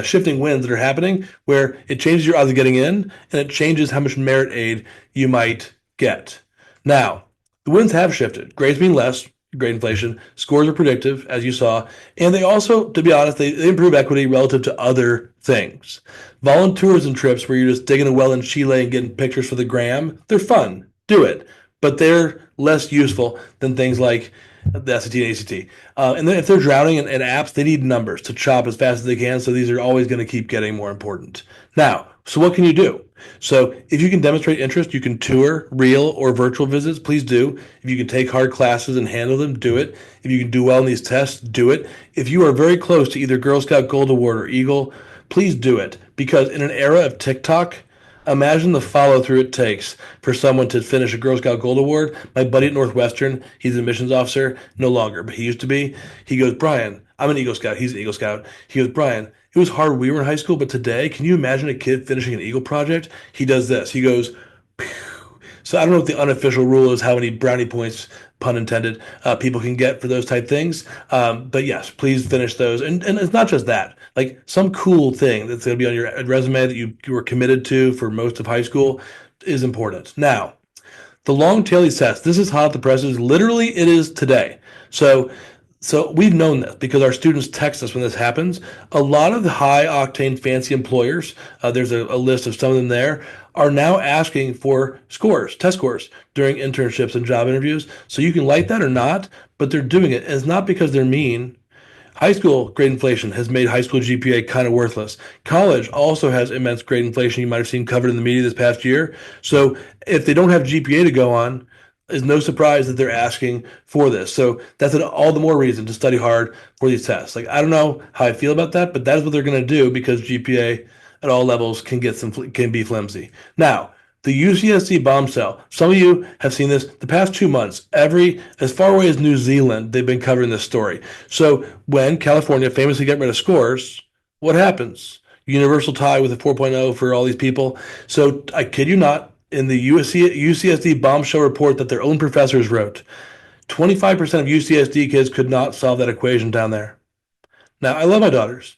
shifting winds that are happening where it changes your odds of getting in and it changes how much merit aid you might get. Now, the winds have shifted. Grades mean less. Grade inflation. Scores are predictive, as you saw. And they also, to be honest, they improve equity relative to other things. Voluntourism trips where you're just digging a well in Chile and getting pictures for the gram, they're fun. Do it. But they're less useful than things like the SAT and ACT. And then if they're drowning in apps, they need numbers to chop as fast as they can. So these are always going to keep getting more important. Now, so what can you do? So if you can demonstrate interest, you can tour real or virtual visits, please do. If you can take hard classes and handle them, do it. If you can do well in these tests, do it. If you are very close to either Girl Scout Gold Award or Eagle, please do it. Because in an era of TikTok, imagine the follow through it takes for someone to finish a Girl Scout Gold Award. My buddy at Northwestern, he's an admissions officer, no longer, but he used to be. He goes, Brian, I'm an Eagle Scout. He's an Eagle Scout. He goes, Brian, it was hard when we were in high school, but today, can you imagine a kid finishing an Eagle project? He does this. He goes, pew. So I don't know what the unofficial rule is, how many brownie points, pun intended, people can get for those type things. But yes, please finish those. And it's not just that. Like some cool thing that's going to be on your resume that you were committed to for most of high school is important. Now, the long tail test. This is hot at the presses. Literally, it is today. So we've known this because our students text us when this happens. A lot of the high octane fancy employers, there's a list of some of them there, are now asking for scores, test scores during internships and job interviews. So you can like that or not, but they're doing it. And it's not because they're mean. High school grade inflation has made high school GPA kind of worthless. College also has immense grade inflation you might have seen covered in the media this past year. So if they don't have GPA to go on, it's no surprise that they're asking for this. So that's all the more reason to study hard for these tests. Like, I don't know how I feel about that, but that is what they're going to do because GPA at all levels can be flimsy. Now, the UCSD bombshell. Some of you have seen this the past 2 months. As far away as New Zealand, they've been covering this story. So when California famously got rid of scores, what happens? Universal tie with a 4.0 for all these people. So I kid you not, in the UCSD bombshell report that their own professors wrote, 25% of UCSD kids could not solve that equation down there. Now, I love my daughters.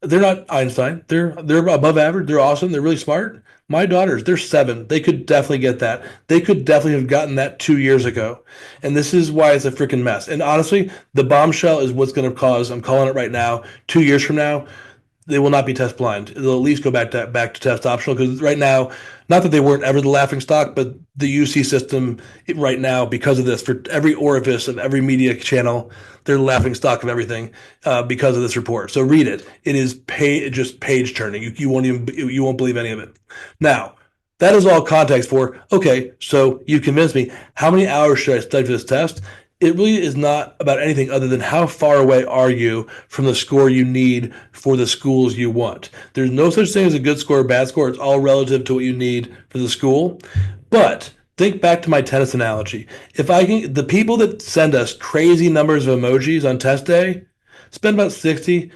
They're not Einstein. They're above average. They're awesome. They're really smart. My daughters, they're 7. They could definitely get that. They could definitely have gotten that 2 years ago. And this is why it's a freaking mess. And honestly, the bombshell is what's going to cause, I'm calling it right now, 2 years from now, they will not be test blind. They'll at least go back to test optional because right now, not that they weren't ever the laughing stock, but the UC system right now, because of this, for every orifice of every media channel, they're laughing stock of everything because of this report. So read it. It is just page turning. You won't believe any of it. Now, that is all context for, okay, so you convinced me. How many hours should I study for this test? It really is not about anything other than how far away are you from the score you need for the schools you want. There's no such thing as a good score or bad score. It's all relative to what you need for the school. But think back to my tennis analogy. The people that send us crazy numbers of emojis on test day spend about 60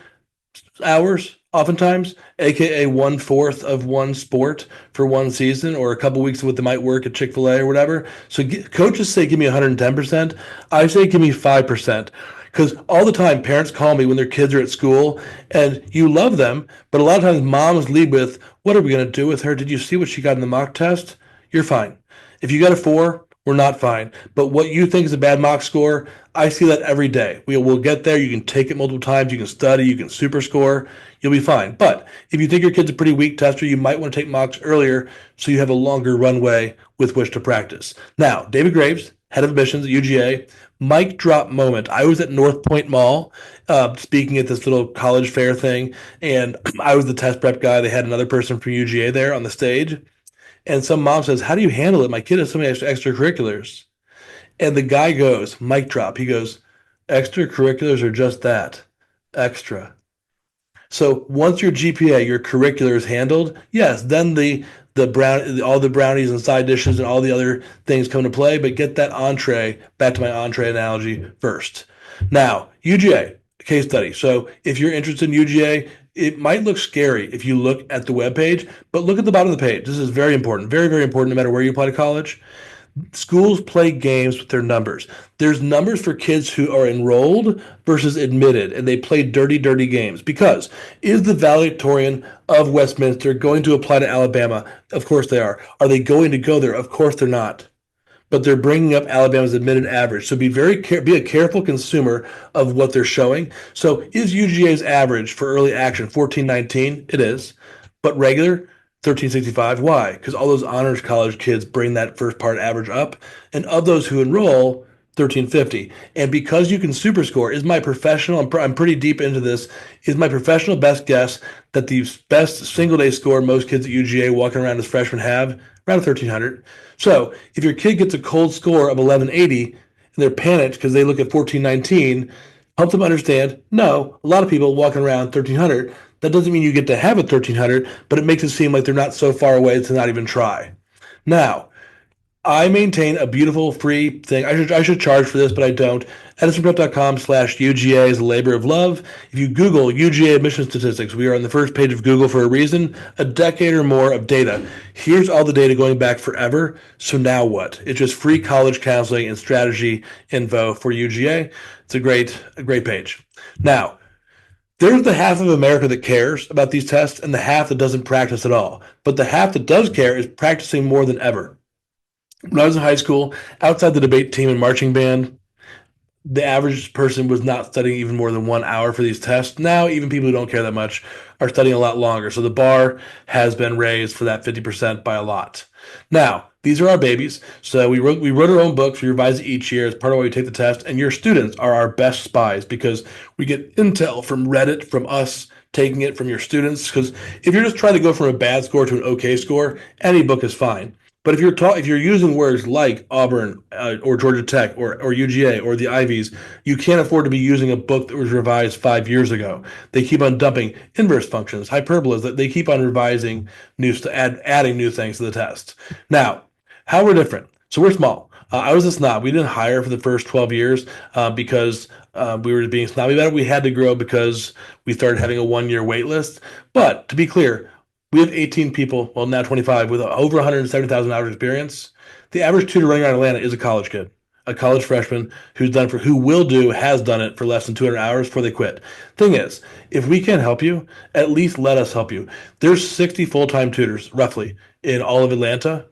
hours oftentimes, aka 1/4 of one sport for one season, or a couple weeks of what they might work at Chick-fil-A or whatever. So coaches say give me 110%. I say give me 5%. Because all the time, parents call me when their kids are at school, and you love them, but a lot of times moms lead with, "What are we going to do with her? Did you see what she got in the mock test? You're fine. If you got a 4, we're not fine. But what you think is a bad mock score, I see that every day. We'll get there. You can take it multiple times. You can study. You can super score. You'll be fine. But if you think your kid's a pretty weak tester, you might want to take mocks earlier so you have a longer runway with which to practice." Now, David Graves, head of admissions at UGA, mic drop moment. I was at North Point Mall speaking at this little college fair thing, and I was the test prep guy. They had another person from UGA there on the stage. And some mom says, "How do you handle it? My kid has so many extracurriculars." And the guy goes, mic drop. He goes, "Extracurriculars are just that, extra." So once your GPA, your curricular is handled, yes, then all the brownies and side dishes and all the other things come into play. But get that entree, back to my entree analogy, first. Now, UGA case study. So if you're interested in UGA, it might look scary if you look at the webpage, but look at the bottom of the page. This is very important, very, very important, no matter where you apply to college. Schools play games with their numbers. There's numbers for kids who are enrolled versus admitted, and they play dirty, dirty games. Because is the valedictorian of Westminster going to apply to Alabama? Of course they are. Are they going to go there? Of course they're not. But they're bringing up Alabama's admitted average. So be a careful consumer of what they're showing. So is UGA's average for early action 1419? It is, but regular 1365. Why? Because all those honors college kids bring that first part average up, and of those who enroll, 1350. And because you can super score, is my professional, I'm pretty deep into this, is my professional best guess that the best single day score most kids at UGA walking around as freshmen have around 1300. So if your kid gets a cold score of 1180 and they're panicked because they look at 1419, help them understand, no, a lot of people walking around 1300. That doesn't mean you get to have a 1300, but it makes it seem like they're not so far away to not even try. Now, I maintain a beautiful free thing. I should charge for this, but I don't. EdisonPrep.com/UGA is a labor of love. If you Google UGA admission statistics, we are on the first page of Google for a reason. A decade or more of data. Here's all the data going back forever. So now what? It's just free college counseling and strategy info for UGA. It's a great page. Now, there's the half of America that cares about these tests and the half that doesn't practice at all. But the half that does care is practicing more than ever. When I was in high school, outside the debate team and marching band, the average person was not studying even more than 1 hour for these tests. Now, even people who don't care that much are studying a lot longer. So the bar has been raised for that 50% by a lot. Now, these are our babies. So we wrote our own books. We revise it each year as part of why we take the test. And your students are our best spies because we get intel from Reddit, from us taking it from your students. Because if you're just trying to go from a bad score to an okay score, any book is fine. But if you're using words like Auburn or Georgia Tech or UGA or the Ivies, you can't afford to be using a book that was revised 5 years ago. They keep on dumping inverse functions, hyperbolas. That they keep on revising adding new things to the test. Now, how we're different. So we're small. I was a snob. We didn't hire for the first 12 years because we were being snobby about it. We had to grow because we started having a 1-year wait list. But to be clear, we have 18 people, well, now 25, with over 170,000 hours experience. The average tutor running around Atlanta is a college kid, a college freshman has done it for less than 200 hours before they quit. Thing is, if we can't help you, at least let us help you. There's 60 full-time tutors, roughly, in all of Atlanta.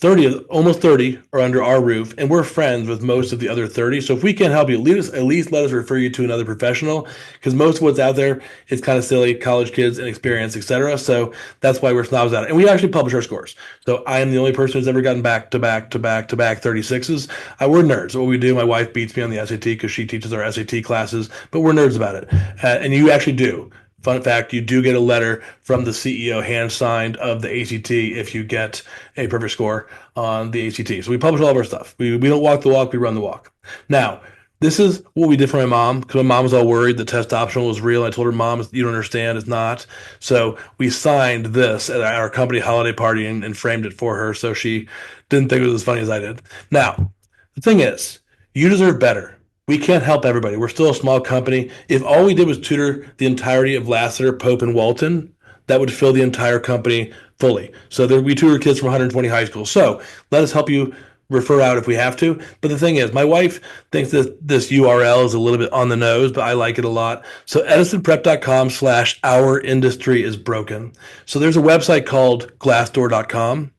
Almost 30 are under our roof, and we're friends with most of the other 30. So if we can't help you, at least let us refer you to another professional, because most of what's out there is kind of silly, college kids and experience, etc. So that's why we're snobs at it. And we actually publish our scores. So I am the only person who's ever gotten back to back 36s. We're nerds. What we do, my wife beats me on the SAT because she teaches our SAT classes, but we're nerds about it. And you actually do. Fun fact, you do get a letter from the CEO hand signed of the ACT if you get a perfect score on the ACT. So we publish all of our stuff. We don't walk the walk, we run the walk. Now, this is what we did for my mom, because my mom was all worried the test optional was real. I told her, "Mom, you don't understand, it's not." So we signed this at our company holiday party and framed it for her so she didn't think it was as funny as I did. Now, the thing is, you deserve better. We can't help everybody. We're still a small company. If all we did was tutor the entirety of Lassiter, Pope, and Walton, that would fill the entire company fully. So there, we tutor kids from 120 high schools. So let us help you refer out if we have to. But the thing is, my wife thinks that this URL is a little bit on the nose, but I like it a lot. So edisonprep.com/our industry is broken. So there's a website called glassdoor.com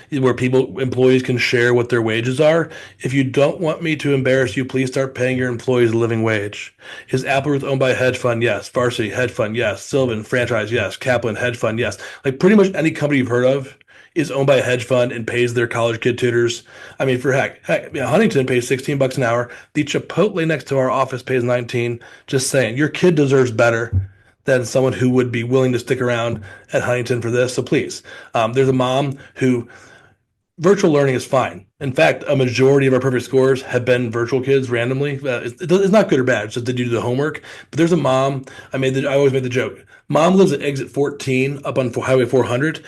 where employees can share what their wages are. If you don't want me to embarrass you, please start paying your employees a living wage. Is Appleworth owned by a hedge fund? Yes. Varsity hedge fund? Yes. Sylvan franchise? Yes. Kaplan hedge fund? Yes. Like pretty much any company you've heard of is owned by a hedge fund and pays their college kid tutors. I mean, for heck, Huntington pays $16 an hour. The Chipotle next to our office pays 19. Just saying, your kid deserves better than someone who would be willing to stick around at Huntington for this. So please, there's a mom who virtual learning is fine. In fact, a majority of our perfect scores have been virtual kids randomly. It's not good or bad. It's just did you do the homework? But there's a mom. I always made the joke. Mom lives at exit 14 up on Highway 400,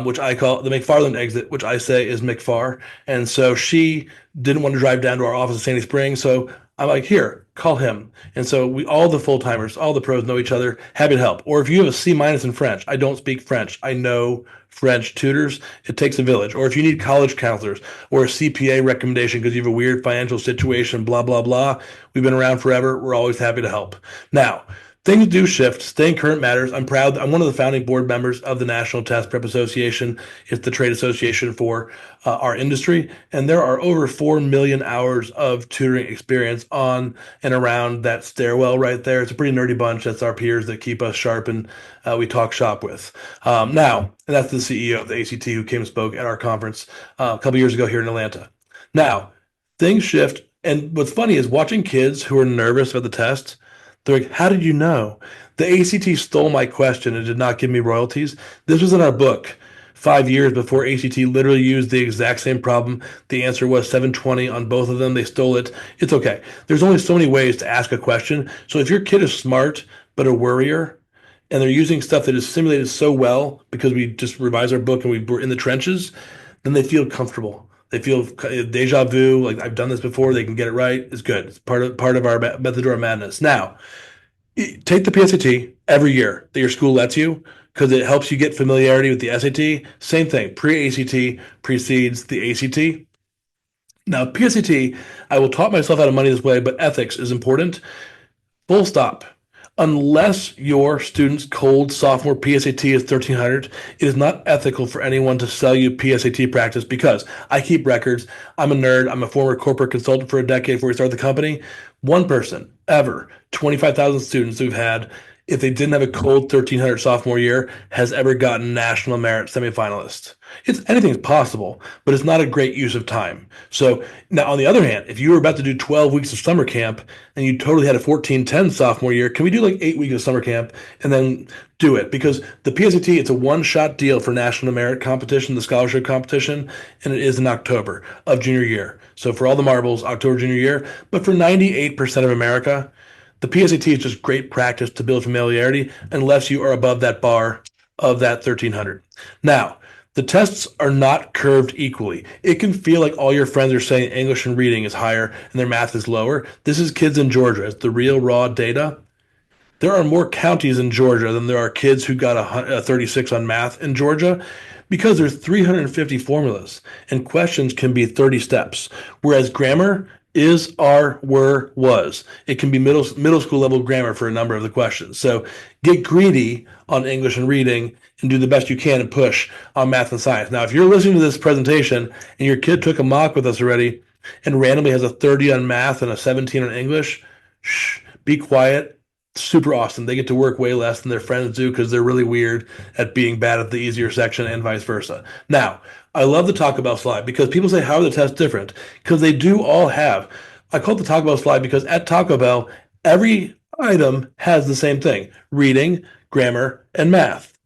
which I call the McFarland exit, which I say is McFar. And so she didn't want to drive down to our office in Sandy Springs. So I'm like, here, call him. And so all the full timers, all the pros know each other, happy to help. Or if you have a C- in French, I don't speak French. I know French tutors. It takes a village. Or if you need college counselors or a CPA recommendation because you have a weird financial situation, blah, blah, blah. We've been around forever. We're always happy to help. Now, things do shift. Staying current matters. I'm proud. I'm one of the founding board members of the National Test Prep Association. It's the trade association for our industry. And there are over 4 million hours of tutoring experience on and around that stairwell right there. It's a pretty nerdy bunch. That's our peers that keep us sharp and we talk shop with. Now, and that's the CEO of the ACT who came and spoke at our conference a couple years ago here in Atlanta. Now, things shift. And what's funny is watching kids who are nervous about the test. They're like, how did you know? The ACT stole my question and did not give me royalties. This was in our book 5 years before ACT literally used the exact same problem. The answer was 720 on both of them. They stole it. It's okay. There's only so many ways to ask a question. So if your kid is smart but a worrier, and they're using stuff that is simulated so well because we just revised our book and we were in the trenches, then they feel comfortable. They feel deja vu, like I've done this before. They can get it right. It's good. It's part of our method to our madness. Now, take the PSAT every year that your school lets you because it helps you get familiarity with the SAT. Same thing. Pre-ACT precedes the ACT. Now, PSAT, I will talk myself out of money this way, but ethics is important. Full stop. Unless your student's cold sophomore PSAT is 1,300, it is not ethical for anyone to sell you PSAT practice because I keep records. I'm a nerd. I'm a former corporate consultant for a decade before we started the company. One person ever, 25,000 students we've had, if they didn't have a cold 1,300 sophomore year, has ever gotten national merit semifinalist. Anything's possible, but it's not a great use of time. So now, on the other hand, if you were about to do 12 weeks of summer camp and you totally had a 1410 sophomore year, can we do like 8 weeks of summer camp and then do it? Because the PSAT, it's a one-shot deal for national merit competition, the scholarship competition, and it is in October of junior year. So for all the marbles, October junior year, but for 98% of America, the PSAT is just great practice to build familiarity unless you are above that bar of that 1,300. Now, the tests are not curved equally. It can feel like all your friends are saying English and reading is higher and their math is lower. This is kids in Georgia. It's the real raw data. There are more counties in Georgia than there are kids who got a 36 on math in Georgia because there's 350 formulas and questions can be 30 steps, whereas grammar is, are, were, was. It can be middle school level grammar for a number of the questions. So get greedy on English and reading and do the best you can and push on math and science. Now, if you're listening to this presentation and your kid took a mock with us already and randomly has a 30 on math and a 17 on English, shh, be quiet. Super awesome. They get to work way less than their friends do because they're really weird at being bad at the easier section and vice versa. Now, I love the Taco Bell slide because people say, how are the tests different? Because they do all have. I call it the Taco Bell slide because at Taco Bell, every item has the same thing: reading, grammar, and math.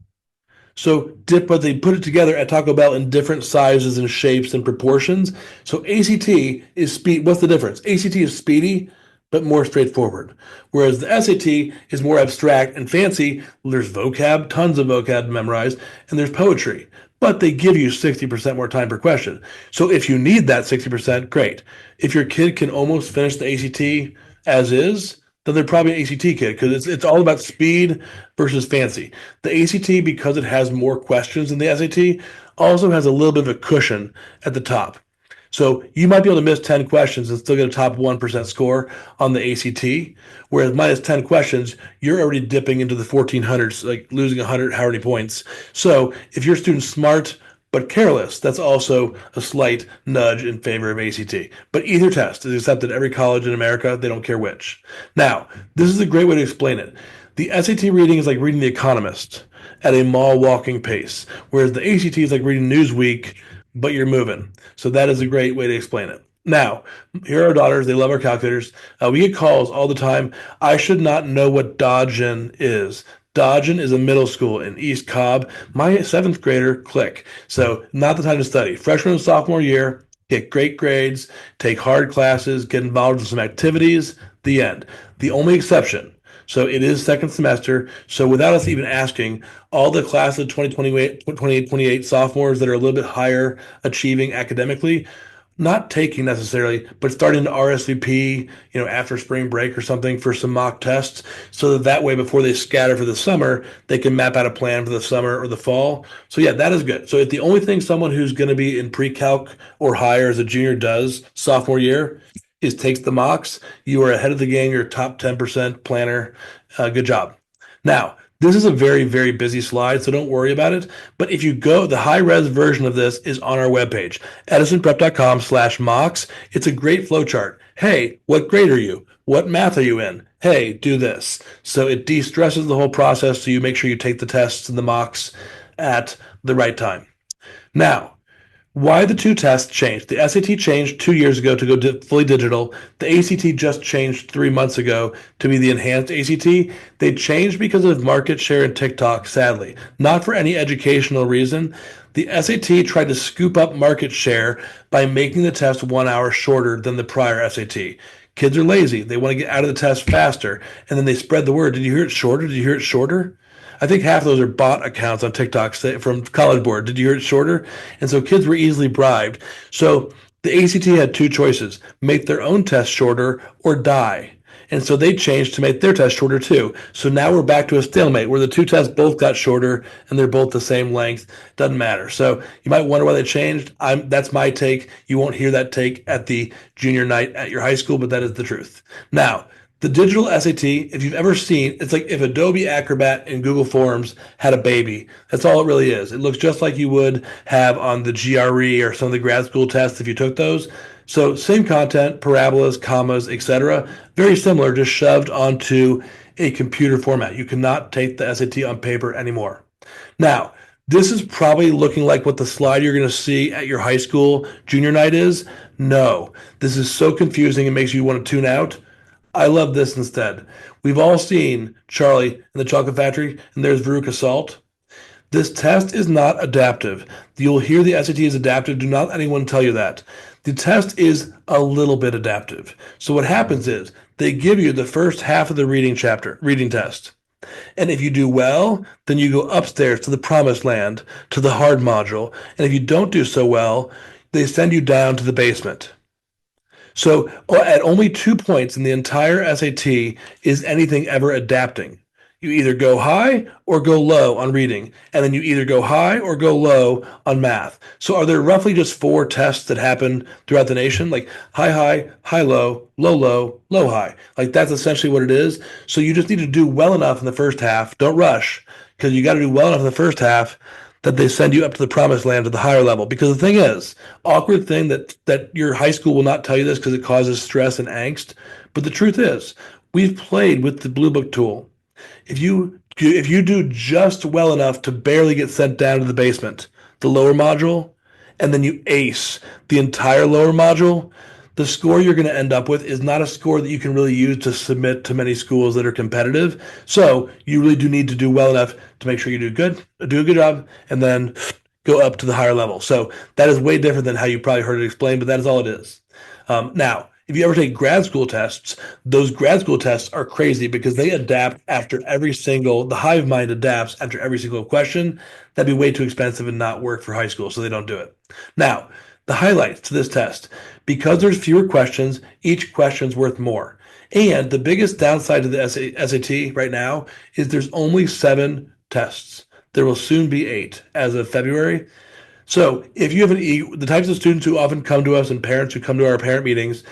So, but they put it together at Taco Bell in different sizes and shapes and proportions. So ACT is speed. What's the difference? ACT is speedy, but more straightforward. Whereas the SAT is more abstract and fancy. There's vocab, tons of vocab to memorize, and there's poetry. but they give you 60% more time per question. So if you need that 60%, great. If your kid can almost finish the ACT as is, then they're probably an ACT kid because it's all about speed versus fancy. The ACT, because it has more questions than the SAT, also has a little bit of a cushion at the top. So you might be able to miss 10 questions and still get a top 1% score on the ACT, whereas minus 10 questions, you're already dipping into the 1400s, like losing 100 how many points. So if your student's smart but careless, that's also a slight nudge in favor of ACT. But either test is accepted at every college in America. They don't care which. Now, this is a great way to explain it. The SAT reading is like reading The Economist at a mall walking pace, whereas the ACT is like reading Newsweek, but you're moving. So that is a great way to explain it. Now, here are our daughters. They love our calculators. We get calls all the time. I should not know what Dodgen is. Dodgen is a middle school in East Cobb. My seventh grader, click. So not the time to study. Freshman and sophomore year, get great grades, take hard classes, get involved in some activities, the end. The only exception, so it is second semester. So without us even asking, all the class of 28 sophomores that are a little bit higher achieving academically, not taking necessarily, but starting to RSVP, after spring break or something for some mock tests, so that way before they scatter for the summer, they can map out a plan for the summer or the fall. So yeah, that is good. So if the only thing someone who's going to be in pre-calc or higher as a junior does sophomore year is takes the mocks, you are ahead of the game. You're top 10% planner. Good job. Now, this is a very, very busy slide, so don't worry about it. But if you go, the high-res version of this is on our webpage, edisonprep.com/mocks. It's a great flowchart. Hey, what grade are you? What math are you in? Hey, do this. So it de-stresses the whole process, so you make sure you take the tests and the mocks at the right time. Now, why the two tests changed. The SAT changed 2 years ago to go fully digital. The ACT just changed 3 months ago to be the enhanced ACT. They changed because of market share and TikTok, sadly, not for any educational reason. The SAT tried to scoop up market share by making the test 1 hour shorter than the prior SAT. Kids are lazy. They want to get out of the test faster. And then they spread the word. Did you hear it shorter? Did you hear it shorter? I think half of those are bot accounts on TikTok from College Board. Did you hear it shorter? And so kids were easily bribed. So the ACT had two choices: make their own test shorter or die. And so they changed to make their test shorter too. So now we're back to a stalemate where the two tests both got shorter and they're both the same length. Doesn't matter. So you might wonder why they changed. That's my take. You won't hear that take at the junior night at your high school, but that is the truth. Now, the digital SAT, if you've ever seen, it's like if Adobe Acrobat and Google Forms had a baby. That's all it really is. It looks just like you would have on the GRE or some of the grad school tests if you took those. So same content, parabolas, commas, etc. Very similar, just shoved onto a computer format. You cannot take the SAT on paper anymore. Now, this is probably looking like what the slide you're going to see at your high school junior night is. No, this is so confusing. It makes you want to tune out. I love this instead. We've all seen Charlie in the Chocolate Factory, and there's Veruca Salt. This test is not adaptive. You'll hear the SAT is adaptive. Do not let anyone tell you that. The test is a little bit adaptive. So what happens is they give you the first half of the reading test. And if you do well, then you go upstairs to the promised land, to the hard module. And if you don't do so well, they send you down to the basement. So at only 2 points in the entire SAT is anything ever adapting. You either go high or go low on reading, and then you either go high or go low on math. So are there roughly just 4 tests that happen throughout the nation? Like high, low, low, high. Like that's essentially what it is. So you just need to do well enough in the first half. Don't rush, because you got to do well enough in the first half that they send you up to the promised land to the higher level. Because the thing is, awkward thing that your high school will not tell you this because it causes stress and angst. But the truth is, we've played with the Blue Book tool. If you do just well enough to barely get sent down to the basement, the lower module, and then you ace the entire lower module, the score you're going to end up with is not a score that you can really use to submit to many schools that are competitive. So you really do need to do well enough to make sure you do a good job, and then go up to the higher level. So that is way different than how you probably heard it explained, but that is all it is. Now, if you ever take grad school tests, those grad school tests are crazy because they adapt after the hive mind adapts after every single question. That'd be way too expensive and not work for high school, so they don't do it. Now, the highlights to this test, because there's fewer questions, each question's worth more. And the biggest downside to the SAT right now is there's only 7 tests. There will soon be 8 as of February. So if you have the types of students who often come to us and parents who come to our parent meetings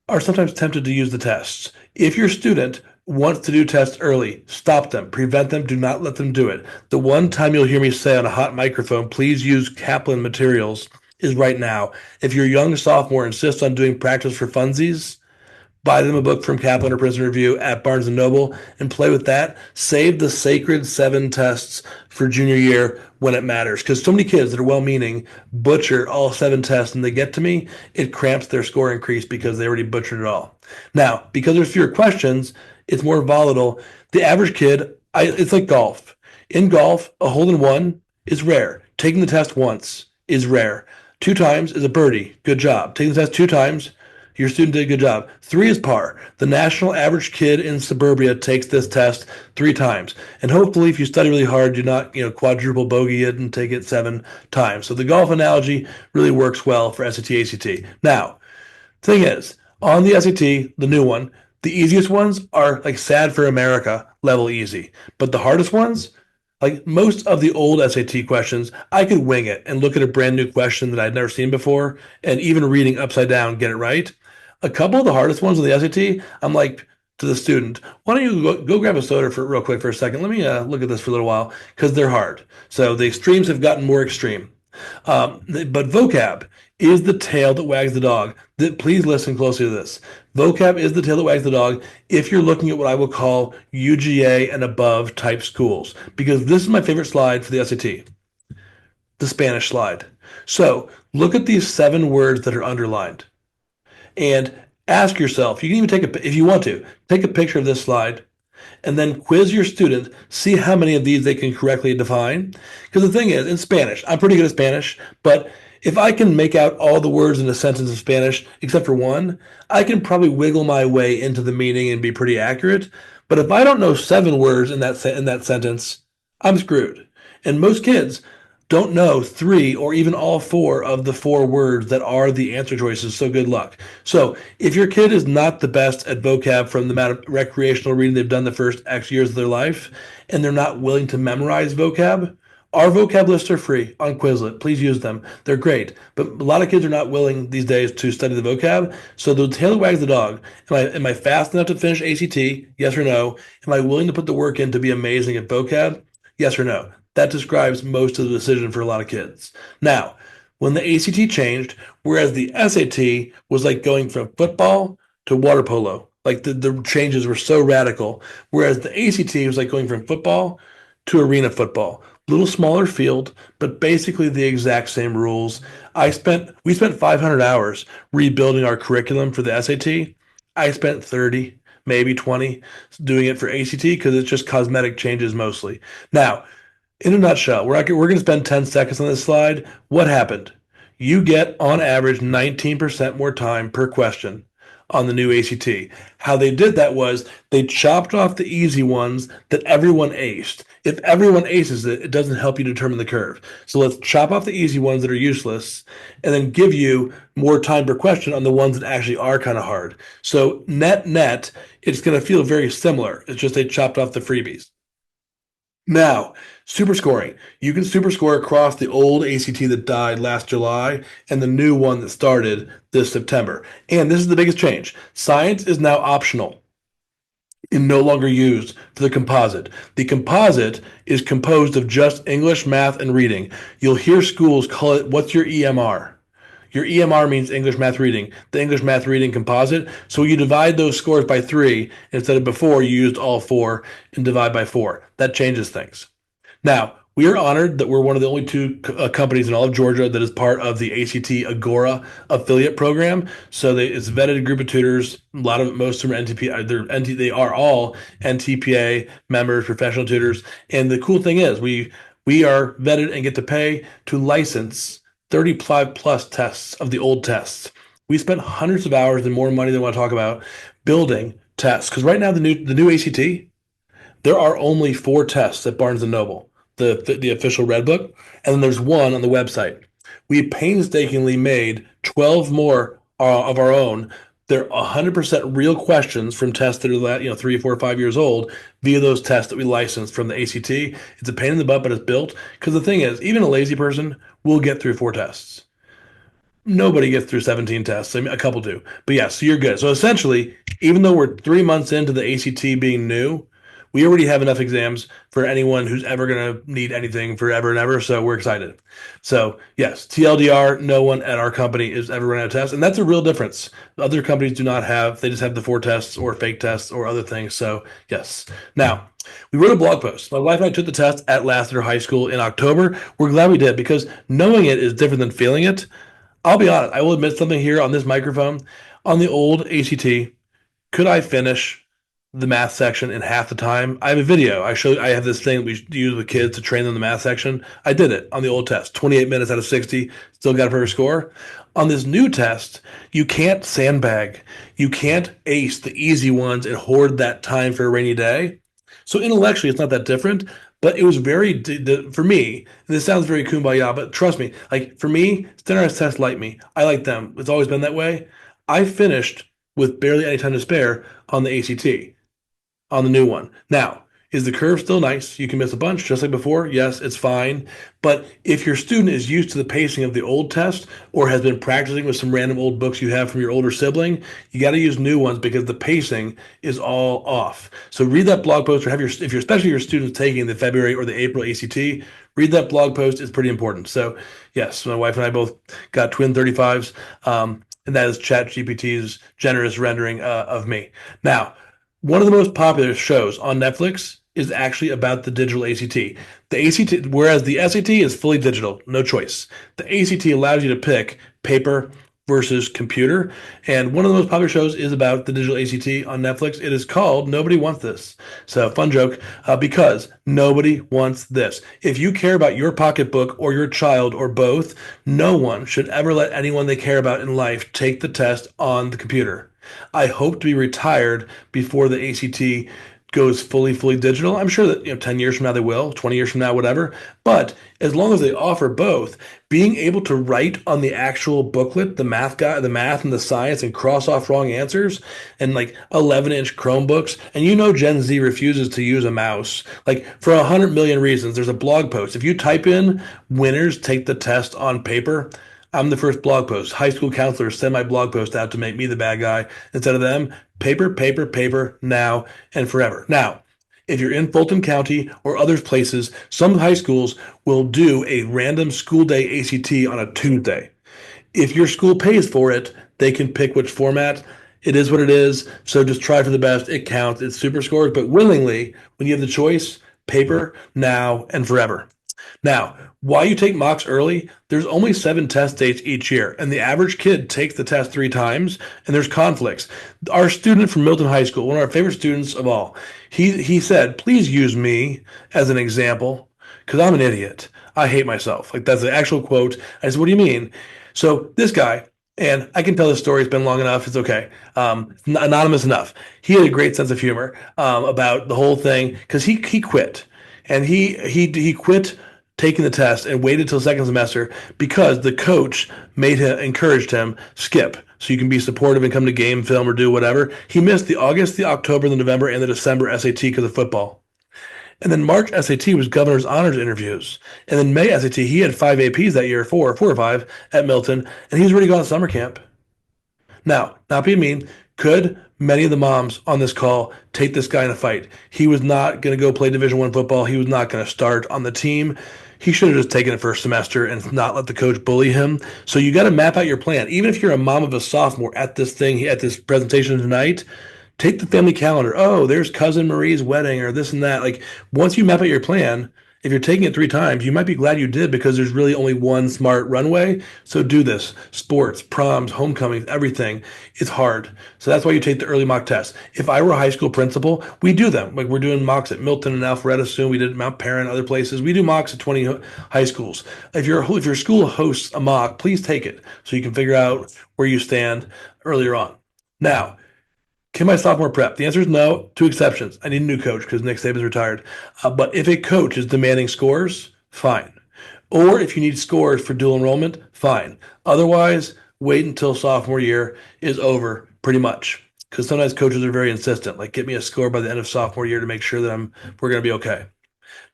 are sometimes tempted to use the tests. If your student wants to do tests early, stop them, prevent them, do not let them do it. The one time you'll hear me say on a hot microphone, please use Kaplan materials, is right now. If your young sophomore insists on doing practice for funsies, buy them a book from Kaplan or Prison Review at Barnes and Noble and play with that. Save the sacred 7 tests for junior year when it matters. Because so many kids that are well-meaning butcher all 7 tests and they get to me, it cramps their score increase because they already butchered it all. Now, because there's fewer questions, it's more volatile. The average kid, it's like golf. In golf, a hole-in-one is rare. Taking the test once is rare. 2 times is a birdie. Good job. Taking the test 2 times, your student did a good job. 3 is par. The national average kid in suburbia takes this test 3 times. And hopefully, if you study really hard, do not, quadruple bogey it and take it 7 times. So the golf analogy really works well for SAT, ACT. Now, thing is, on the SAT, the new one, the easiest ones are like sad for America level easy. But the hardest ones, like most of the old SAT questions, I could wing it and look at a brand new question that I'd never seen before, and even reading upside down, get it right. A couple of the hardest ones on the SAT, I'm like to the student, why don't you go grab a soda for real quick for a second? Let me look at this for a little while because they're hard. So the extremes have gotten more extreme. But vocab is the tail that wags the dog. Please listen closely to this. Vocab is the tail that wags the dog if you're looking at what I will call UGA and above type schools, because this is my favorite slide for the SAT, the Spanish slide. So look at these 7 words that are underlined and ask yourself, you can even if you want to, take a picture of this slide and then quiz your student, see how many of these they can correctly define. Because the thing is, in Spanish, I'm pretty good at Spanish, but if I can make out all the words in a sentence in Spanish, except for one, I can probably wiggle my way into the meaning and be pretty accurate. But if I don't know 7 words in that sentence, I'm screwed. And most kids don't know 3 or even all 4 of the 4 words that are the answer choices. So good luck. So if your kid is not the best at vocab from the amount of recreational reading they've done the first X years of their life, and they're not willing to memorize vocab, our vocab lists are free on Quizlet. Please use them. They're great. But a lot of kids are not willing these days to study the vocab. So the tail that wags the dog. Am I fast enough to finish ACT? Yes or no? Am I willing to put the work in to be amazing at vocab? Yes or no? That describes most of the decision for a lot of kids. Now, when the ACT changed, whereas the SAT was like going from football to water polo, like the changes were so radical, whereas the ACT was like going from football to arena football. Little smaller field, but basically the exact same rules. We spent 500 hours rebuilding our curriculum for the SAT. I spent 30, maybe 20 doing it for ACT because it's just cosmetic changes mostly. Now, in a nutshell, we're going to spend 10 seconds on this slide. What happened? You get, on average, 19% more time per question on the new ACT. How they did that was they chopped off the easy ones that everyone aced. If everyone aces it, it doesn't help you determine the curve. So let's chop off the easy ones that are useless and then give you more time per question on the ones that actually are kind of hard. So net, it's going to feel very similar. It's just they chopped off the freebies. Now, super scoring. You can super score across the old ACT that died last July and the new one that started this September. And this is the biggest change. Science is now optional and no longer used for the composite. The composite is composed of just English, math, and reading. You'll hear schools call it, what's your EMR? Your EMR means English, math, reading, the English, math, reading composite. So you divide those scores by 3 instead of before you used all 4 and divide by 4. That changes things. Now, we are honored that we're one of the only 2 companies in all of Georgia that is part of the ACT Agora affiliate program. So it's a vetted group of tutors. Most of them are NTPA. They are all NTPA members, professional tutors. And the cool thing is we are vetted and get to pay to license 35 plus tests of the old tests. We spent hundreds of hours and more money than I want to talk about building tests. Because right now, the new ACT, there are only 4 tests at Barnes and Noble, the official Red Book, and then there's one on the website. We painstakingly made 12 more of our own. They're 100% real questions from tests that are 3, 4, 5 years old via those tests that we licensed from the ACT. It's a pain in the butt, but it's built. Because the thing is, even a lazy person will get through 4 tests. Nobody gets through 17 tests. I mean, a couple do. But yeah, so you're good. So essentially, even though we're 3 months into the ACT being new, we already have enough exams for anyone who's ever going to need anything forever and ever. So we're excited. So yes, TLDR, no one at our company is ever running a test. And that's a real difference. Other companies do not have, they just have the 4 tests or fake tests or other things. So yes. Now, we wrote a blog post. My wife and I took the test at Lassiter High School in October. We're glad we did because knowing it is different than feeling it. I'll be honest. I will admit something here on this microphone. On the old ACT, could I finish the math section in half the time? I have a video. I have this thing that we use with kids to train them in the math section. I did it on the old test. 28 minutes out of 60. Still got a perfect score. On this new test, you can't sandbag. You can't ace the easy ones and hoard that time for a rainy day. So intellectually, it's not that different, but it was very for me. And this sounds very kumbaya, but trust me, like for me, standardized tests like me. I like them. It's always been that way. I finished with barely any time to spare on the ACT, on the new one. Now, is the curve still nice? You can miss a bunch just like before. Yes, it's fine. But if your student is used to the pacing of the old test or has been practicing with some random old books you have from your older sibling, you got to use new ones because the pacing is all off. So read that blog post or if you're especially your students taking the February or the April ACT, read that blog post. It's pretty important. So yes, my wife and I both got twin 35s. And that is ChatGPT's generous rendering of me. Now, one of the most popular shows on Netflix is actually about the digital ACT. The ACT, whereas the SAT is fully digital, no choice. The ACT allows you to pick paper versus computer. And one of the most popular shows is about the digital ACT on Netflix. It is called Nobody Wants This. So, fun joke, because nobody wants this. If you care about your pocketbook or your child or both, no one should ever let anyone they care about in life take the test on the computer. I hope to be retired before the ACT goes fully digital. I'm sure that 10 years from now they will, 20 years from now, whatever. But as long as they offer both, being able to write on the actual booklet, the math and the science and cross off wrong answers and like 11-inch Chromebooks. And Gen Z refuses to use a mouse. Like for 100 million reasons, there's a blog post. If you type in winners take the test on paper, I'm the first blog post. High school counselors send my blog post out to make me the bad guy instead of them. Paper, paper, paper, now and forever. Now, if you're in Fulton County or other places, some high schools will do a random school day ACT on a Tuesday. If your school pays for it, they can pick which format. It is what it is. So just try for the best. It counts. It's super scores, but willingly, when you have the choice, paper, now and forever. Now, why you take mocks early, there's only 7 test dates each year, and the average kid takes the test 3 times, and there's conflicts. Our student from Milton High School, one of our favorite students of all, he said, please use me as an example, because I'm an idiot. I hate myself. Like, that's the actual quote. I said, what do you mean? So this guy, and I can tell this story. It's been long enough. It's okay. Anonymous enough. He had a great sense of humor about the whole thing, because he quit. And he quit taking the test and waited till second semester because the coach encouraged him skip so you can be supportive and come to game film or do whatever. He missed the August, the October, the November, and the December SAT because of football. And then March SAT was governor's honors interviews. And then May SAT, he had 5 APs that year, four or 5 at Milton, and he's already gone to summer camp. Now, not being mean, could many of the moms on this call take this guy in a fight? He was not going to go play Division I football. He was not going to start on the team. He should have just taken it first semester and not let the coach bully him. So you got to map out your plan. Even if you're a mom of a sophomore at this presentation tonight, take the family calendar. Oh, there's cousin Marie's wedding or this and that. Like once you map out your plan, If you're taking it 3 times, you might be glad you did because there's really only one smart runway. So do this. Sports, proms, homecomings, everything. It's hard. So that's why you take the early mock tests. If I were a high school principal, we do them. Like we're doing mocks at Milton and Alpharetta soon. We did at Mount Perrin, other places. We do mocks at 20 high schools. If your school hosts a mock, please take it so you can figure out where you stand earlier on. Now, can my sophomore prep? The answer is no. Two exceptions. I need a new coach because Nick Saban's retired. But if a coach is demanding scores, fine. Or if you need scores for dual enrollment, fine. Otherwise, wait until sophomore year is over pretty much. Because sometimes coaches are very insistent. Like, get me a score by the end of sophomore year to make sure that we're going to be okay.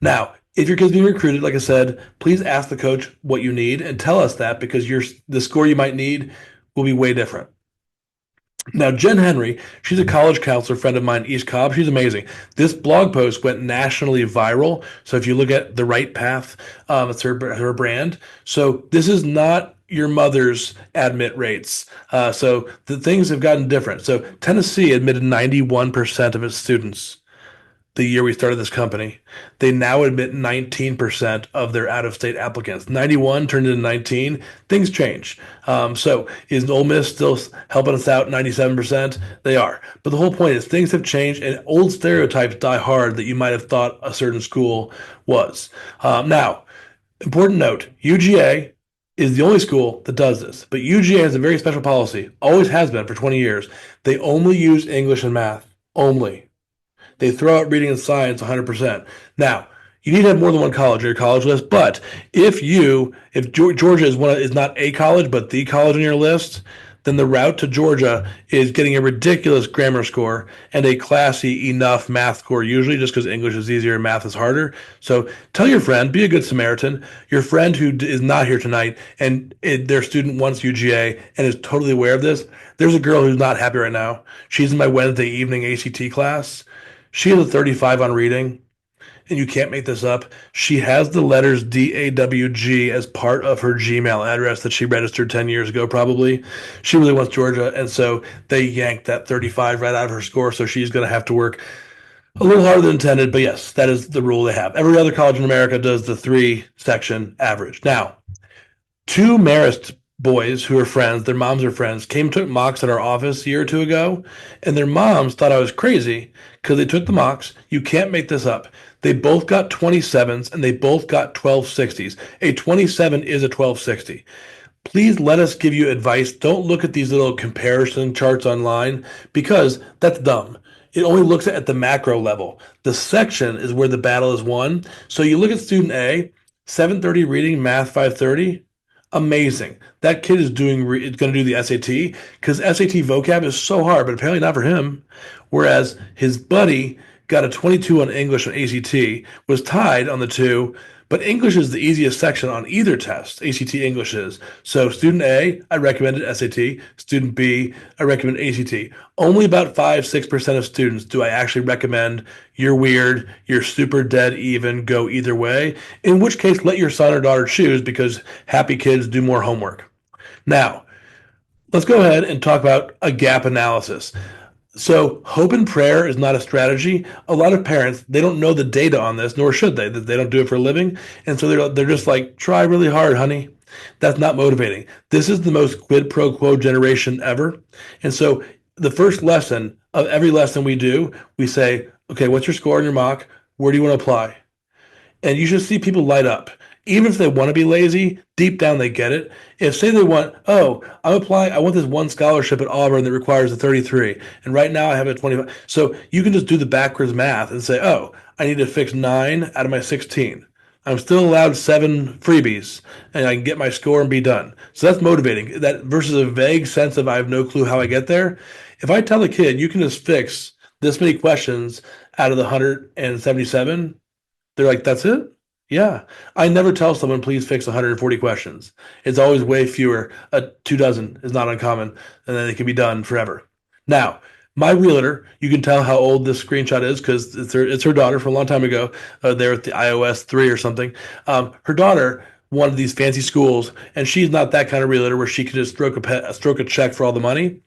Now, if your kid's being recruited, like I said, please ask the coach what you need and tell us that because the score you might need will be way different. Now, Jen Henry, she's a college counselor friend of mine, East Cobb. She's amazing. This blog post went nationally viral. So if you look at The Right Path, it's her brand. So this is not your mother's admit rates. So the things have gotten different. So Tennessee admitted 91% of its students the year we started this company. They now admit 19% of their out-of-state applicants. 91 turned into 19. Things change. So is Ole Miss still helping us out 97%? They are. But the whole point is things have changed and old stereotypes die hard that you might have thought a certain school was. Now, important note, UGA is the only school that does this. But UGA has a very special policy, always has been for 20 years. They only use English and math, only. They throw out reading and science 100%. Now, you need to have more than one college on your college list, but if Georgia is not a college, but the college on your list, then the route to Georgia is getting a ridiculous grammar score and a classy enough math score, usually just because English is easier and math is harder. So tell your friend, be a good Samaritan, your friend who is not here tonight and their student wants UGA and is totally aware of this. There's a girl who's not happy right now. She's in my Wednesday evening ACT class. She has a 35 on reading, and you can't make this up. She has the letters DAWG as part of her Gmail address that she registered 10 years ago, probably. She really wants Georgia, and so they yanked that 35 right out of her score, so she's going to have to work a little harder than intended, but yes, that is the rule they have. Every other college in America does the 3-section average. Now, 2 Marist boys who are friends, their moms are friends, came and took mocks at our office a year or 2 ago, and their moms thought I was crazy because they took the mocks. You can't make this up. They both got 27s and they both got 1260s. A 27 is a 1260. Please let us give you advice. Don't look at these little comparison charts online because that's dumb. It only looks at the macro level. The section is where the battle is won. So you look at student A, 730 reading, math 530. Amazing. That kid is going to do the SAT because SAT vocab is so hard, but apparently not for him. Whereas his buddy got a 22 on English on ACT, was tied on the 2, but English is the easiest section on either test. ACT English is. So student A, I recommended SAT. Student B, I recommend ACT. Only about 5-6% of students do I actually recommend you're weird, you're super dead even, go either way. In which case, let your son or daughter choose because happy kids do more homework. Now, let's go ahead and talk about a gap analysis. So hope and prayer is not a strategy. A lot of parents, they don't know the data on this, nor should they. They don't do it for a living. And so they're just like, try really hard, honey. That's not motivating. This is the most quid pro quo generation ever. And so the first lesson of every lesson we do, we say, okay, what's your score in your mock? Where do you want to apply? And you should see people light up. Even if they want to be lazy, deep down they get it. If say they want, oh, I want this one scholarship at Auburn that requires a 33, and right now I have a 25. So you can just do the backwards math and say, oh, I need to fix 9 out of my 16. I'm still allowed 7 freebies, and I can get my score and be done. So that's motivating. That versus a vague sense of I have no clue how I get there. If I tell a kid you can just fix this many questions out of the 177, they're like, that's it? Yeah. I never tell someone, please fix 140 questions. It's always way fewer. 24 is not uncommon, and then it can be done forever. Now, my realtor, you can tell how old this screenshot is because it's her daughter from a long time ago. They're at the iOS 3 or something. Her daughter wanted these fancy schools, and she's not that kind of realtor where she can just stroke a check for all the money.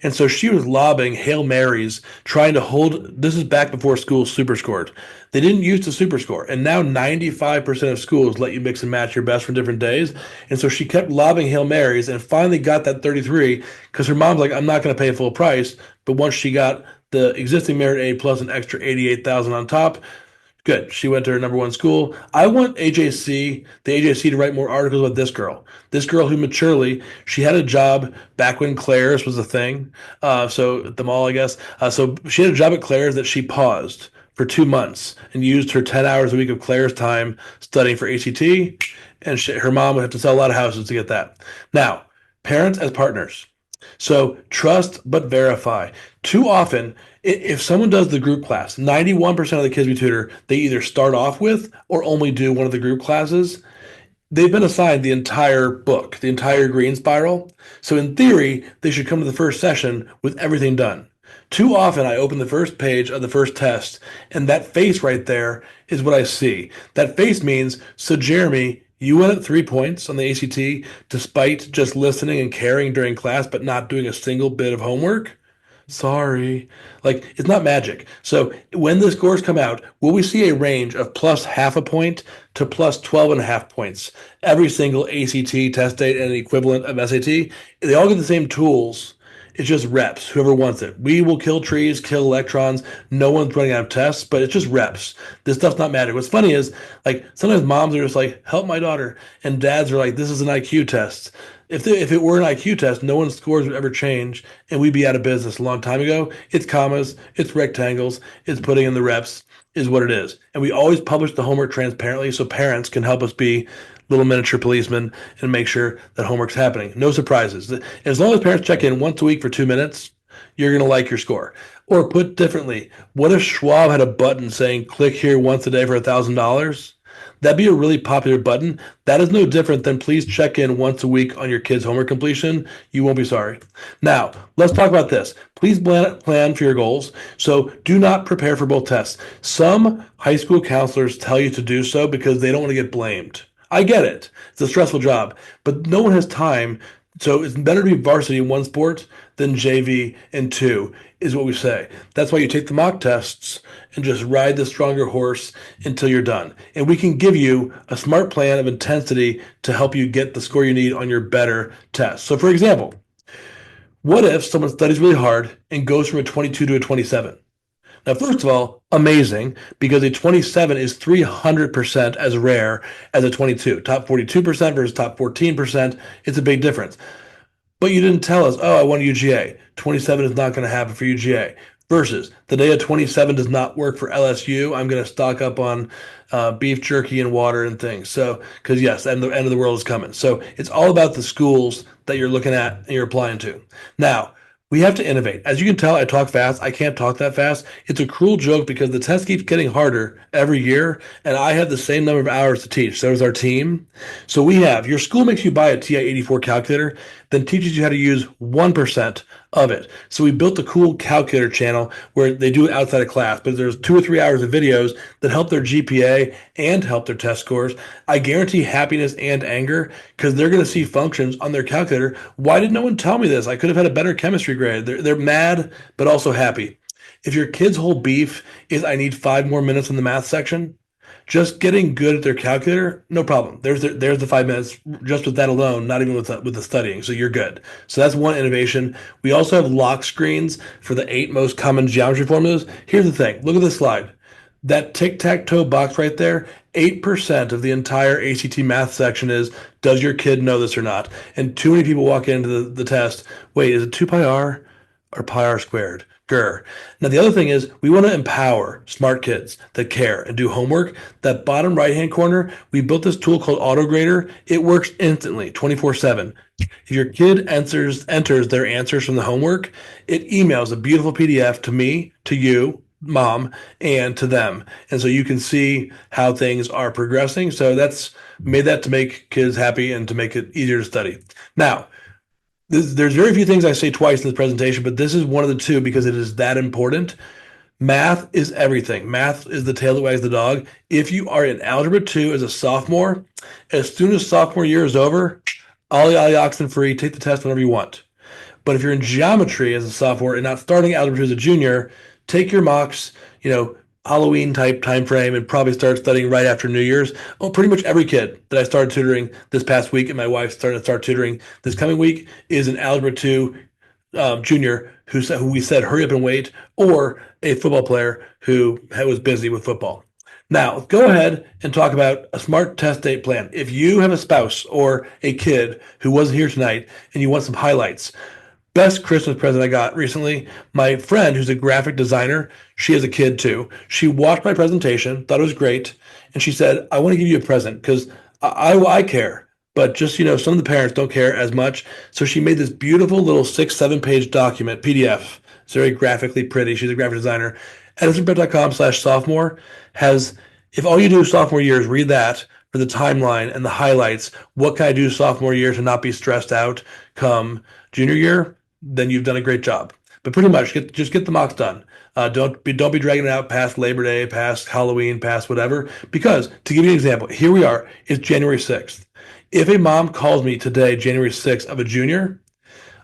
And so she was lobbing Hail Marys, trying to hold. This is back before schools super scored. They didn't use to super score. And now 95% of schools let you mix and match your best from different days. And so she kept lobbing Hail Marys and finally got that 33 because her mom's like, I'm not going to pay full price. But once she got the existing merit A plus an extra 88,000 on top, good. She went to her number one school. I want the AJC to write more articles about this girl. This girl who maturely, she had a job back when Claire's was a thing. So at the mall, I guess. So she had a job at Claire's that she paused for 2 months and used her 10 hours a week of Claire's time studying for ACT. And her mom would have to sell a lot of houses to get that. Now, parents as partners. So trust but verify. Too often, if someone does the group class, 91% of the kids we tutor, they either start off with or only do one of the group classes. They've been assigned the entire book, the entire green spiral. So in theory, they should come to the first session with everything done. Too often, I open the first page of the first test, and that face right there is what I see. That face means, so Jeremy, you went at 3 points on the ACT despite just listening and caring during class, but not doing a single bit of homework. Sorry. Like, it's not magic. So when the scores come out, will we see a range of plus half a point to plus 12 and a half points? Every single ACT test date and equivalent of SAT, they all get the same tools. It's just reps, whoever wants it. We will kill trees, kill electrons. No one's running out of tests, but it's just reps. This stuff's not magic. What's funny is, like, sometimes moms are just like, help my daughter. And dads are like, this is an IQ test. If it were an IQ test, no one's scores would ever change, and we'd be out of business a long time ago. It's commas, it's rectangles, it's putting in the reps, is what it is. And we always publish the homework transparently so parents can help us be little miniature policemen and make sure that homework's happening. No surprises. As long as parents check in once a week for 2 minutes, you're going to like your score. Or put differently, what if Schwab had a button saying click here once a day for $1,000? That'd be a really popular button. That is no different than please check in once a week on your kid's homework completion. You won't be sorry. Now, let's talk about this. Please plan for your goals. So do not prepare for both tests. Some high school counselors tell you to do so because they don't want to get blamed. I get it. It's a stressful job, but no one has time. So it's better to be varsity in one sport than JV in two, is what we say. That's why you take the mock tests and just ride the stronger horse until you're done. And we can give you a smart plan of intensity to help you get the score you need on your better test. So for example, what if someone studies really hard and goes from a 22 to a 27? Now, first of all, amazing, because a 27 is 300% as rare as a 22. Top 42% versus top 14%, it's a big difference. But you didn't tell us, oh, I want a UGA. 27 is not going to happen for UGA. Versus the day a 27 does not work for LSU, I'm going to stock up on beef jerky and water and things. So, because yes, the end of the world is coming. So it's all about the schools that you're looking at and you're applying to. Now, we have to innovate. As you can tell, I talk fast. I can't talk that fast. It's a cruel joke because the test keeps getting harder every year, and I have the same number of hours to teach. So does our team. So your school makes you buy a TI-84 calculator, then teaches you how to use 1% of it. So we built a cool calculator channel where they do it outside of class, but there's 2 or 3 hours of videos that help their GPA and help their test scores. I guarantee happiness and anger because they're going to see functions on their calculator. Why did no one tell me this? I could have had a better chemistry grade. They're mad, but also happy. If your kid's whole beef is I need 5 more minutes in the math section, just getting good at their calculator, no problem. There's the 5 minutes just with that alone, not even with the studying. So you're good. So that's one innovation. We also have lock screens for the 8 most common geometry formulas. Here's the thing. Look at this slide. That tic-tac-toe box right there, 8% of the entire ACT math section is, does your kid know this or not? And too many people walk into the test, wait, is it 2 pi r or pi r squared? Grr. Now, the other thing is we want to empower smart kids that care and do homework. That bottom right-hand corner, we built this tool called AutoGrader. It works instantly, 24/7. If your kid enters their answers from the homework, it emails a beautiful PDF to me, to you, mom, and to them. And so you can see how things are progressing. So that's made that to make kids happy and to make it easier to study. Now, there's very few things I say twice in this presentation, but this is one of the two because it is that important. Math is everything. Math is the tail that wags the dog. If you are in Algebra 2 as a sophomore, as soon as sophomore year is over, ollie oxen free, take the test whenever you want. But if you're in geometry as a sophomore and not starting algebra 2 as a junior, take your mocks, Halloween type time frame, and probably start studying right after New Year's. Oh, pretty much every kid that I started tutoring this past week, and my wife started to start tutoring this coming week, is an algebra 2 junior who we said hurry up and wait, or a football player who was busy with football. Now, go ahead and talk about a smart test date plan. If you have a spouse or a kid who wasn't here tonight and you want some highlights, best Christmas present I got recently, my friend who's a graphic designer, she has a kid too. She watched my presentation, thought it was great, and she said, I want to give you a present because I care, but just, some of the parents don't care as much. So she made this beautiful little 6-7 page document, PDF. It's very graphically pretty. She's a graphic designer. EdisonPrep.com/sophomore has, if all you do sophomore year is read that for the timeline and the highlights, what can I do sophomore year to not be stressed out come junior year, then you've done a great job. But pretty much just get the mocks done. Don't be dragging it out past Labor Day, past Halloween, past whatever. Because to give you an example, here we are. It's January 6th. If a mom calls me today, January 6th, of a junior,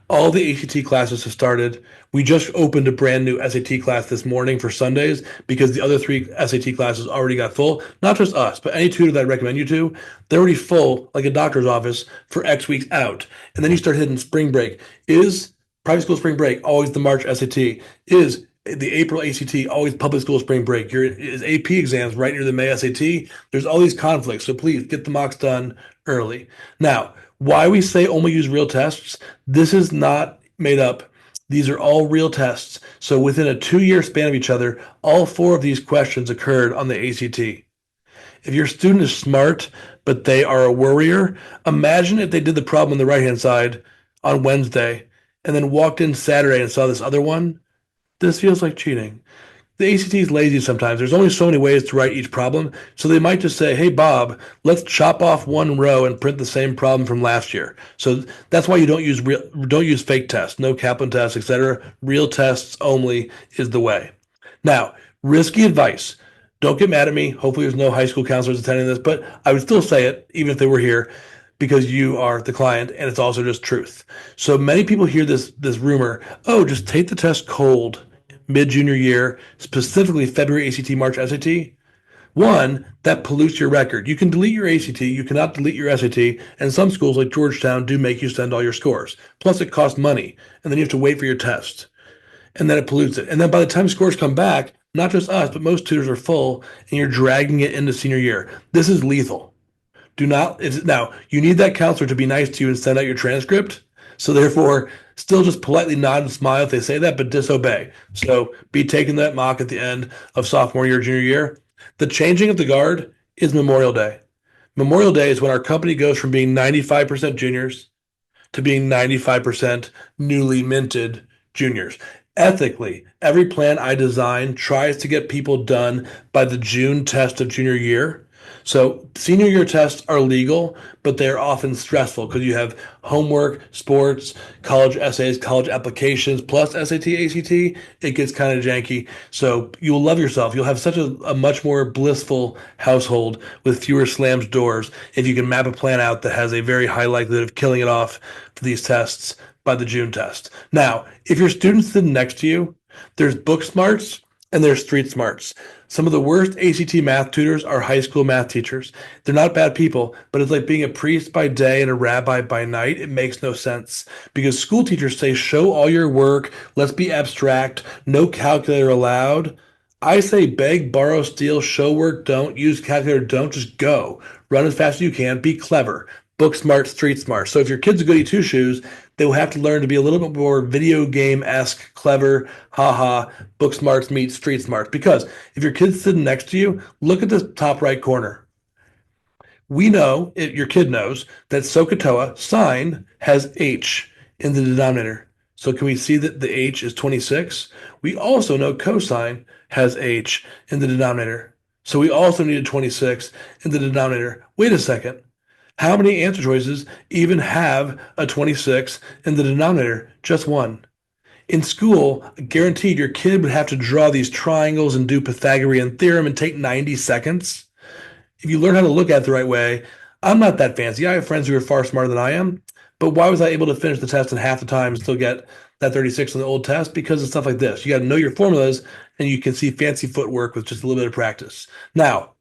all the ACT classes have started. We just opened a brand new SAT class this morning for Sundays because the other 3 SAT classes already got full. Not just us, but any tutor that I recommend you to, they're already full, like a doctor's office, for X weeks out. And then you start hitting spring break. Is private school spring break always the March SAT? Is the April ACT always public school spring break? Is AP exams right near the May SAT? There's all these conflicts, so please get the mocks done early. Now, why we say only use real tests, this is not made up. These are all real tests. So within a 2-year span of each other, all 4 of these questions occurred on the ACT. If your student is smart, but they are a worrier, imagine if they did the problem on the right-hand side on Wednesday and then walked in Saturday and saw this other one. This feels like cheating. The ACT is lazy sometimes. There's only so many ways to write each problem. So they might just say, hey, Bob, let's chop off one row and print the same problem from last year. So that's why you don't use fake tests, no Kaplan tests, etc. Real tests only is the way. Now, risky advice. Don't get mad at me. Hopefully there's no high school counselors attending this, but I would still say it, even if they were here, because you are the client and it's also just truth. So many people hear this rumor, oh, just take the test cold mid-junior year, specifically February ACT, March SAT. One, that pollutes your record. You can delete your ACT, you cannot delete your SAT, and some schools like Georgetown do make you send all your scores. Plus it costs money, and then you have to wait for your test. And then it pollutes it. And then by the time scores come back, not just us, but most tutors are full, and you're dragging it into senior year. This is lethal. Now, you need that counselor to be nice to you and send out your transcript. So therefore, still just politely nod and smile if they say that, but disobey. So be taking that mock at the end of sophomore year, junior year. The changing of the guard is Memorial Day. Memorial Day is when our company goes from being 95% juniors to being 95% newly minted juniors. Ethically, every plan I design tries to get people done by the June test of junior year. So senior year tests are legal, but they're often stressful because you have homework, sports, college essays, college applications, plus SAT, ACT. It gets kind of janky. So you'll love yourself. You'll have such a much more blissful household with fewer slammed doors if you can map a plan out that has a very high likelihood of killing it off for these tests by the June test. Now, if your student's sitting next to you, there's book smarts and there's street smarts. Some of the worst ACT math tutors are high school math teachers. They're not bad people, but it's like being a priest by day and a rabbi by night. It makes no sense because school teachers say, show all your work. Let's be abstract. No calculator allowed. I say beg, borrow, steal, show work, don't use calculator, don't just go. Run as fast as you can. Be clever. Book smart, street smart. So if your kid's a goody two shoes, they will have to learn to be a little bit more video game-esque, clever, haha, book smarts meet street smarts. Because if your kid's sitting next to you, look at the top right corner. We know, your kid knows, that SOHCAHTOA, sine, has H in the denominator. So can we see that the H is 26? We also know cosine has H in the denominator. So we also needed 26 in the denominator. Wait a second. How many answer choices even have a 26 in the denominator? Just one. In school, guaranteed your kid would have to draw these triangles and do Pythagorean theorem and take 90 seconds. If you learn how to look at it the right way, I'm not that fancy. I have friends who are far smarter than I am, But why was I able to finish the test in half the time and still get that 36 on the old test? Because of stuff like this. You got to know your formulas and you can see fancy footwork with just a little bit of practice. Now,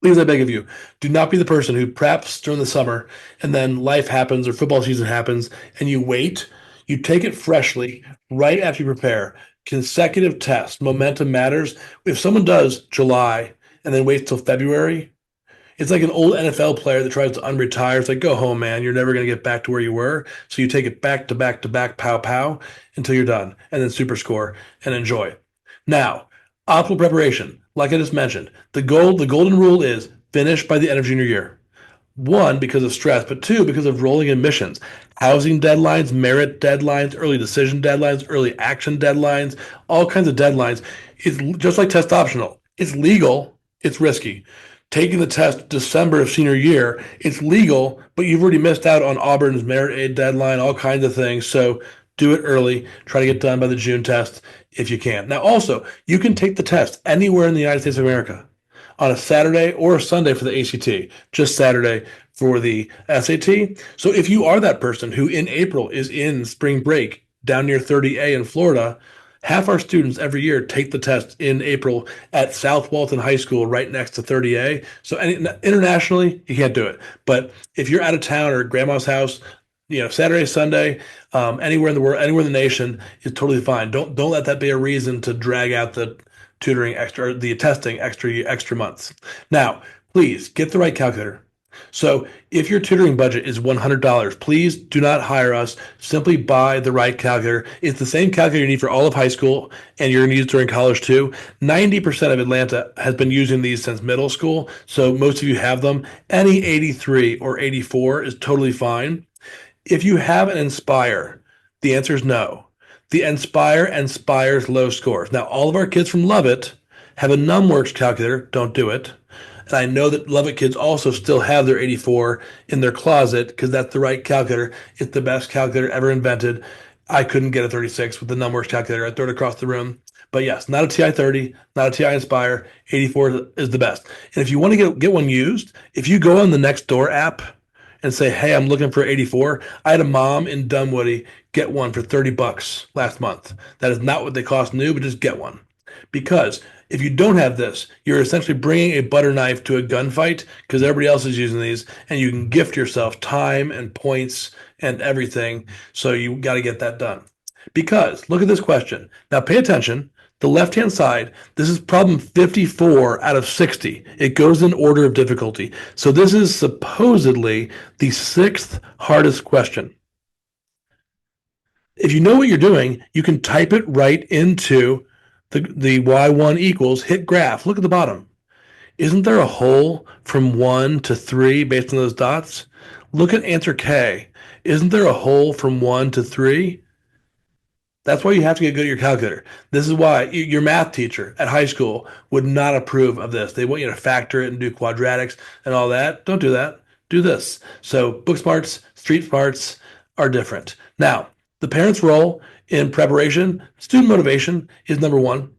please, I beg of you, do not be the person who preps during the summer and then life happens or football season happens and you wait. You take it freshly right after you prepare. Consecutive tests, momentum matters. If someone does July and then waits till February, it's like an old NFL player that tries to unretire. It's like, go home, man. You're never going to get back to where you were. So you take it back to back to back, pow, pow, until you're done, and then super score and enjoy. Now, optimal preparation, like I just mentioned, the golden rule is finish by the end of junior year. One, because of stress, but two, because of rolling admissions, housing deadlines, merit deadlines, early decision deadlines, early action deadlines, all kinds of deadlines. It's just like test optional. It's legal, it's risky. Taking the test December of senior year, it's legal, but you've already missed out on Auburn's merit aid deadline, all kinds of things. So do it early. Try to get done by the June test if you can. Now, also, you can take the test anywhere in the United States of America on a Saturday or a Sunday for the ACT, just Saturday for the SAT. So if you are that person who in April is in spring break down near 30A in Florida, half our students every year take the test in April at South Walton High School right next to 30A. So internationally, you can't do it. But if you're out of town or at grandma's house, Saturday, Sunday, anywhere in the world, anywhere in the nation is totally fine. Don't let that be a reason to drag out the tutoring extra, or the testing extra months. Now, please get the right calculator. So if your tutoring budget is $100, please do not hire us. Simply buy the right calculator. It's the same calculator you need for all of high school, and you're going to use it during college too. 90% of Atlanta has been using these since middle school, so most of you have them. Any 83 or 84 is totally fine. If you have an Inspire, the answer is no. The Inspire inspires low scores. Now, all of our kids from Lovett have a NumWorks calculator. Don't do it. And I know that Lovett kids also still have their 84 in their closet because that's the right calculator. It's the best calculator ever invented. I couldn't get a 36 with the NumWorks calculator. I threw it across the room. But yes, not a TI-30, not a TI Inspire. 84 is the best. And if you want to get one used, if you go on the Nextdoor app and say, hey, I'm looking for 84. I had a mom in Dunwoody get one for $30 last month. That is not what they cost new, but just get one. Because if you don't have this, you're essentially bringing a butter knife to a gunfight because everybody else is using these, and you can gift yourself time and points and everything. So you got to get that done. Because look at this question. Now pay attention. The left-hand side, this is problem 54 out of 60. It goes in order of difficulty. So this is supposedly the sixth hardest question. If you know what you're doing, you can type it right into the y1 equals, hit graph. Look at the bottom. Isn't there a hole from 1 to 3 based on those dots? Look at answer K. Isn't there a hole from 1 to 3? That's why you have to get good at your calculator. This is why your math teacher at high school would not approve of this. They want you to factor it and do quadratics and all that. Don't do that. Do this. So book smarts, street smarts are different. Now, the parent's role in preparation, student motivation is number one.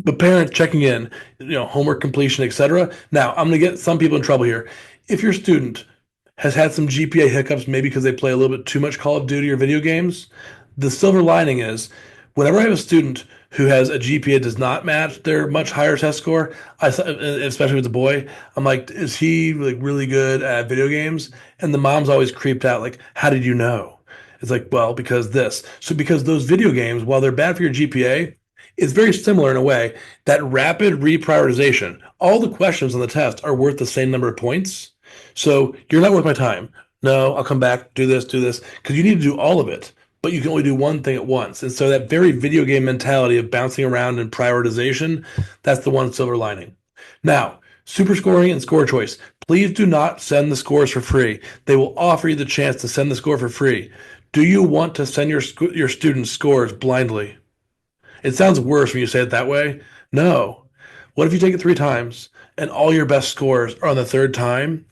But parents checking in, homework completion, etc. Now, I'm going to get some people in trouble here. If your student has had some GPA hiccups, maybe because they play a little bit too much Call of Duty or video games, the silver lining is whenever I have a student who has a GPA does not match their much higher test score, especially with a boy, I'm like, is he like really good at video games? And the mom's always creeped out, like, how did you know? It's like, well, because this. So because those video games, while they're bad for your GPA, it's very similar in a way that rapid reprioritization, all the questions on the test are worth the same number of points. So you're not worth my time. No, I'll come back, do this, because you need to do all of it. But you can only do one thing at once. And so that very video game mentality of bouncing around and prioritization, that's the one silver lining. Now, super scoring and score choice. Please do not send the scores for free. They will offer you the chance to send the score for free. Do you want to send your students' scores blindly? It sounds worse when you say it that way. No. What if you take it 3 times and all your best scores are on the 3rd time?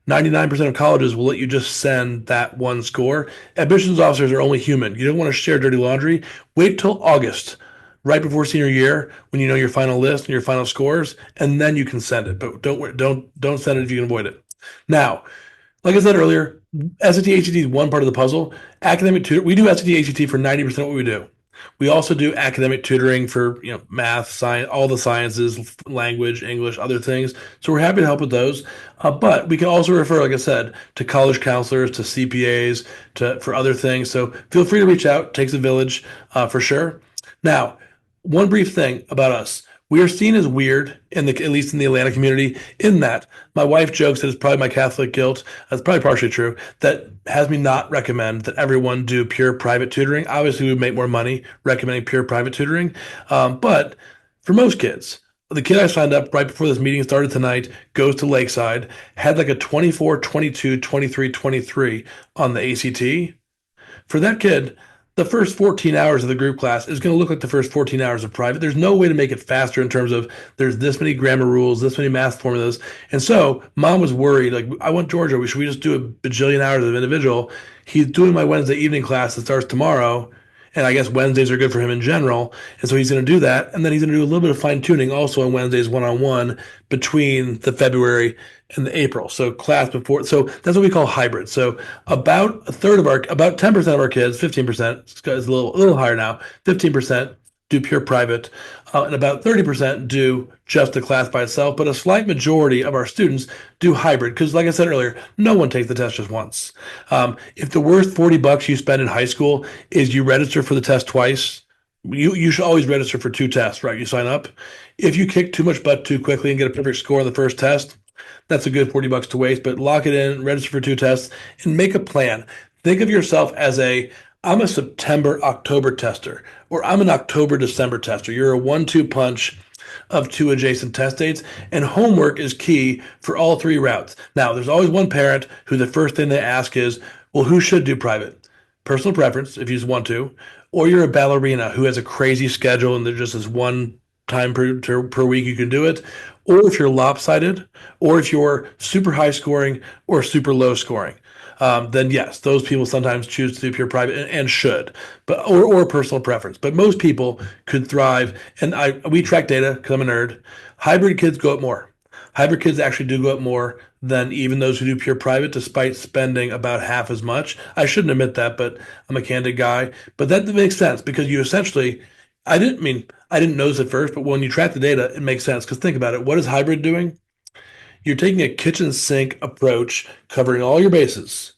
99% of colleges will let you just send that one score. Admissions officers are only human. You don't want to share dirty laundry. Wait till August, right before senior year, when you know your final list and your final scores, and then you can send it. But don't send it if you can avoid it. Now, Like I said earlier, SAT, ACT is one part of the puzzle. Academic tutor, we do SAT, ACT for 90% of what we do. We also do academic tutoring for, math, science, all the sciences, language, English, other things. So we're happy to help with those. But we can also refer, like I said, to college counselors, to CPAs, to for other things. So feel free to reach out. Takes a village, for sure. Now, one brief thing about us. We are seen as weird at least in the Atlanta community, in that my wife jokes that it's probably my Catholic guilt. That's probably partially true. That has me not recommend that everyone do pure private tutoring. Obviously, we would make more money recommending pure private tutoring. But for most kids, the kid I signed up right before this meeting started tonight goes to Lakeside, had like a 24, 22, 23, 23 on the ACT. For that kid, the first 14 hours of the group class is going to look like the first 14 hours of private. There's no way to make it faster in terms of there's this many grammar rules, this many math formulas. And so mom was worried, like, I want Georgia. Should we just do a bajillion hours of individual? He's doing my Wednesday evening class that starts tomorrow. And I guess Wednesdays are good for him in general. And so he's going to do that. And then he's going to do a little bit of fine tuning also on Wednesdays one on one between the February and the April. So class before. So that's what we call hybrid. So about 10% of our kids, 15%, it's a little higher now, 15% do pure private, and about 30% do just the class by itself. But a slight majority of our students do hybrid because, like I said earlier, no one takes the test just once. If the worst $40 you spend in high school is you register for the test twice, you should always register for two tests, right? You sign up. If you kick too much butt too quickly and get a perfect score on the first test, that's a good $40 to waste. But lock it in, register for two tests, and make a plan. Think of yourself as I'm a September, October tester, or I'm an October, December tester. You're a 1-2 punch of two adjacent test dates, and homework is key for all three routes. Now, there's always one parent who the first thing they ask is, well, who should do private? Personal preference, if you just want to, or you're a ballerina who has a crazy schedule and there's just this one time per week you can do it, or if you're lopsided, or if you're super high scoring or super low scoring. Then yes, those people sometimes choose to do pure private and should, but or personal preference. But most people could thrive, and we track data because I'm a nerd. Hybrid kids go up more. Hybrid kids actually do go up more than even those who do pure private, despite spending about half as much. I shouldn't admit that, but I'm a candid guy. But that makes sense because you essentially, I didn't notice at first, but when you track the data, it makes sense. Because think about it, what is hybrid doing? You're taking a kitchen sink approach, covering all your bases.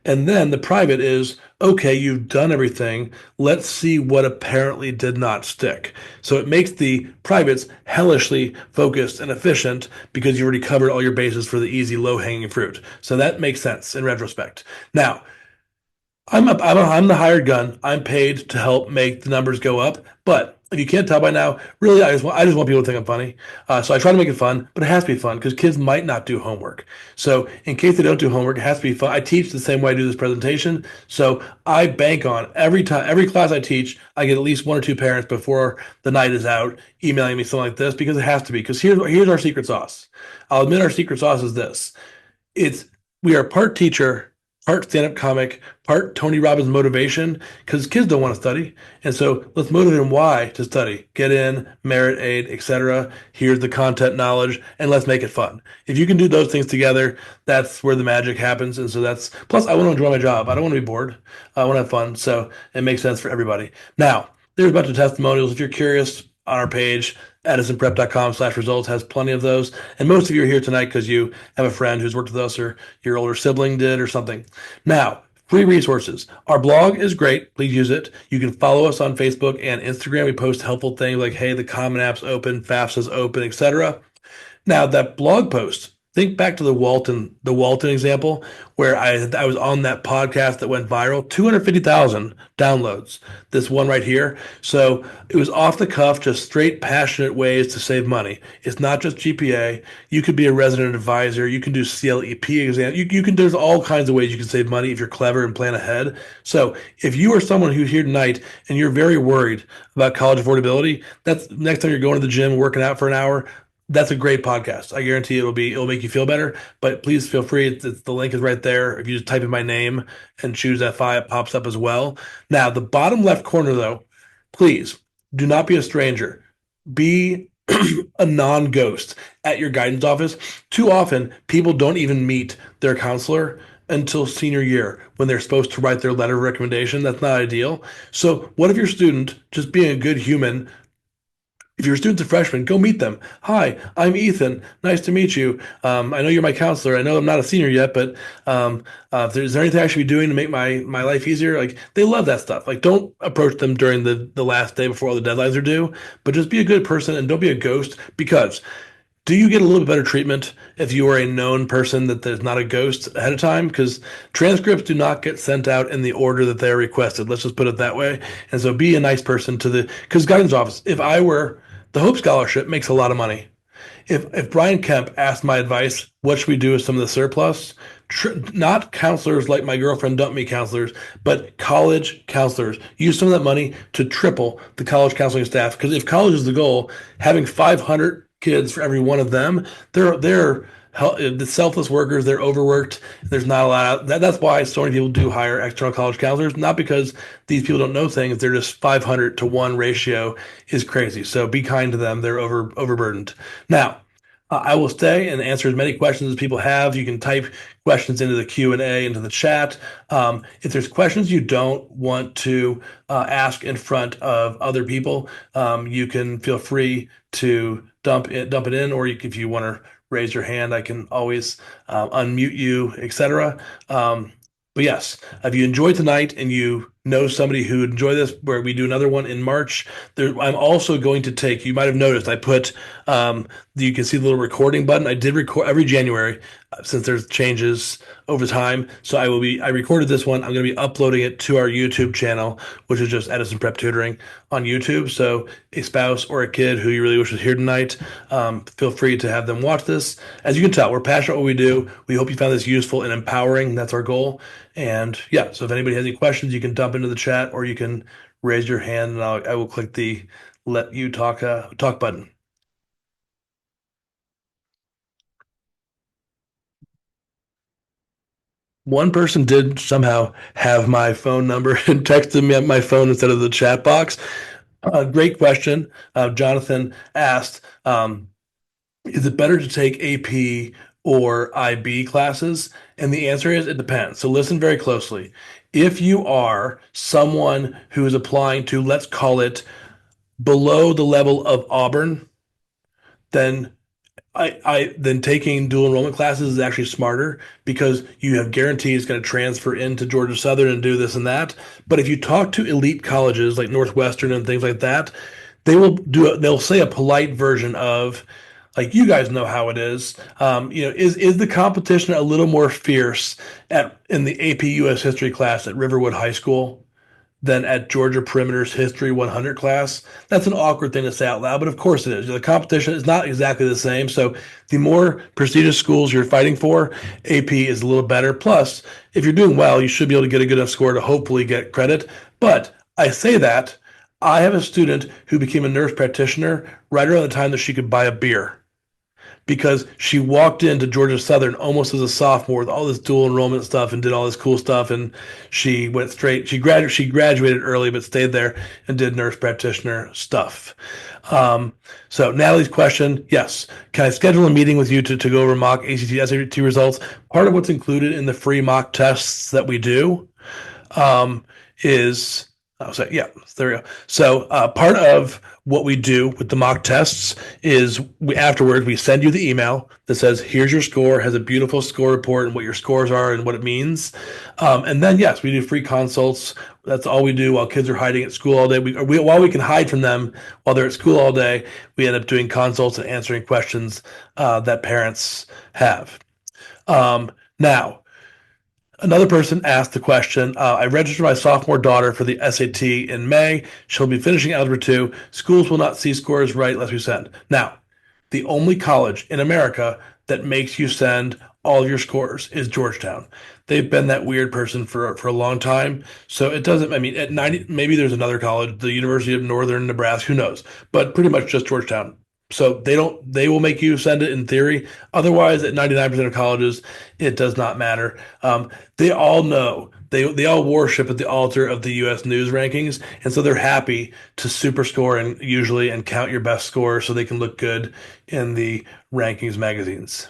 And then the private is, okay, you've done everything. Let's see what apparently did not stick. So it makes the privates hellishly focused and efficient because you already covered all your bases for the easy, low hanging fruit. So that makes sense in retrospect. Now, I'm the hired gun. I'm paid to help make the numbers go up. But if you can't tell by now, really, I just want people to think I'm funny. So I try to make it fun, but it has to be fun because kids might not do homework. So in case they don't do homework, it has to be fun. I teach the same way I do this presentation. So I bank on every class I teach, I get at least one or two parents before the night is out emailing me something like this because it has to be. Because here's our secret sauce. I'll admit our secret sauce is this. It's we are part teacher, part stand-up comic, part Tony Robbins motivation, because kids don't want to study. And so let's motivate them why to study. Get in, merit aid, etc. Here's the content knowledge, and let's make it fun. If you can do those things together, that's where the magic happens. And so that's plus I want to enjoy my job. I don't want to be bored. I want to have fun. So it makes sense for everybody. Now, there's a bunch of testimonials. If you're curious, on our page, edisonprep.com/results has plenty of those. And most of you are here tonight because you have a friend who's worked with us or your older sibling did or something. Now, free resources. Our blog is great. Please use it. You can follow us on Facebook and Instagram. We post helpful things like, hey, the Common App's open, FAFSA's open, etc. Now, that blog post, think back to the Walton example where I was on that podcast that went viral, 250,000 downloads. This one right here. So it was off the cuff, just straight passionate ways to save money. It's not just GPA. You could be a resident advisor. You can do CLEP exam. There's all kinds of ways you can save money if you're clever and plan ahead. So if you are someone who's here tonight and you're very worried about college affordability, that's next time you're going to the gym, working out for an hour, that's a great podcast. I guarantee it'll make you feel better. But please feel free. The link is right there. If you just type in my name and choose FI, it pops up as well. Now, the bottom left corner, though, please do not be a stranger. Be a non-ghost at your guidance office. Too often, people don't even meet their counselor until senior year when they're supposed to write their letter of recommendation. That's not ideal. So, what if your student, just being a good human, if your student's a freshman, go meet them. Hi, I'm Ethan. Nice to meet you. I know you're my counselor. I know I'm not a senior yet, but is there anything I should be doing to make my life easier? Like they love that stuff. Like don't approach them during the last day before all the deadlines are due, but just be a good person and don't be a ghost because do you get a little bit better treatment if you are a known person that there's not a ghost ahead of time? Because transcripts do not get sent out in the order that they're requested. Let's just put it that way. And so be a nice person to the, because guidance office, if I were, the Hope Scholarship makes a lot of money. If Brian Kemp asked my advice, what should we do with some of the surplus? Not counselors like my girlfriend dumped me counselors, but college counselors. Use some of that money to triple the college counseling staff. Because if college is the goal, having 500 kids for every one of them, they're the selfless workers. They're overworked. There's not a lot. That's why so many people do hire external college counselors. Not because these people don't know things. They're just 500 to 1 ratio is crazy. So be kind to them. They're overburdened. Now, I will stay and answer as many questions as people have. You can type questions into the Q&A, into the chat. If there's questions you don't want to ask in front of other people, you can feel free to dump it in, or if you want to raise your hand, I can always unmute you, etc. But yes, if you enjoyed tonight and you know somebody who would enjoy this, where we do another one in March, I'm also going to take, you might have noticed, I put, you can see the little recording button. I did record every January since there's changes over time. So I recorded this one. I'm going to be uploading it to our YouTube channel, which is just Edison Prep Tutoring on YouTube. So a spouse or a kid who you really wish was here tonight, feel free to have them watch this. As you can tell, we're passionate about what we do. We hope you found this useful and empowering. That's our goal. And yeah, so if anybody has any questions, you can dump into the chat or you can raise your hand and I will click the let you talk button. One person did somehow have my phone number and texted me at my phone instead of the chat box. Great question. Jonathan asked, is it better to take AP or IB classes? And the answer is it depends. So listen very closely. If you are someone who is applying to, let's call it below the level of Auburn, then then taking dual enrollment classes is actually smarter because you have guarantees going to transfer into Georgia Southern and do this and that. But if you talk to elite colleges like Northwestern and things like that, they'll say a polite version of like you guys know how it is. Is the competition a little more fierce in the AP US history class at Riverwood High School than at Georgia Perimeter's History 100 class? That's an awkward thing to say out loud, but of course it is. The competition is not exactly the same. So the more prestigious schools you're fighting for, AP is a little better. Plus, if you're doing well, you should be able to get a good enough score to hopefully get credit. But I say that I have a student who became a nurse practitioner right around the time that she could buy a beer because she walked into Georgia Southern almost as a sophomore with all this dual enrollment stuff and did all this cool stuff. And she went straight. She graduated early, but stayed there and did nurse practitioner stuff. So Natalie's question, yes. Can I schedule a meeting with you to go over mock ACT, SAT results? Part of what's included in the free mock tests that we do is Oh, so yeah, there we go. So part of what we do with the mock tests is afterwards we send you the email that says here's your score, has a beautiful score report and what your scores are and what it means. And then yes, we do free consults. That's all we do while kids are hiding at school all day. While we can hide from them while they're at school all day, we end up doing consults and answering questions that parents have. Now. Another person asked the question, I registered my sophomore daughter for the SAT in May. She'll be finishing Algebra 2. Schools will not see scores right unless we send. Now, the only college in America that makes you send all of your scores is Georgetown. They've been that weird person for a long time. So it doesn't, I mean, at 90, maybe there's another college, the University of Northern Nebraska, who knows, but pretty much just Georgetown. So they will make you send it in theory. Otherwise, at 99% of colleges, it does not matter. They all know they all worship at the altar of the U.S. news rankings, and so they're happy to super score and usually and count your best score so they can look good in the rankings magazines.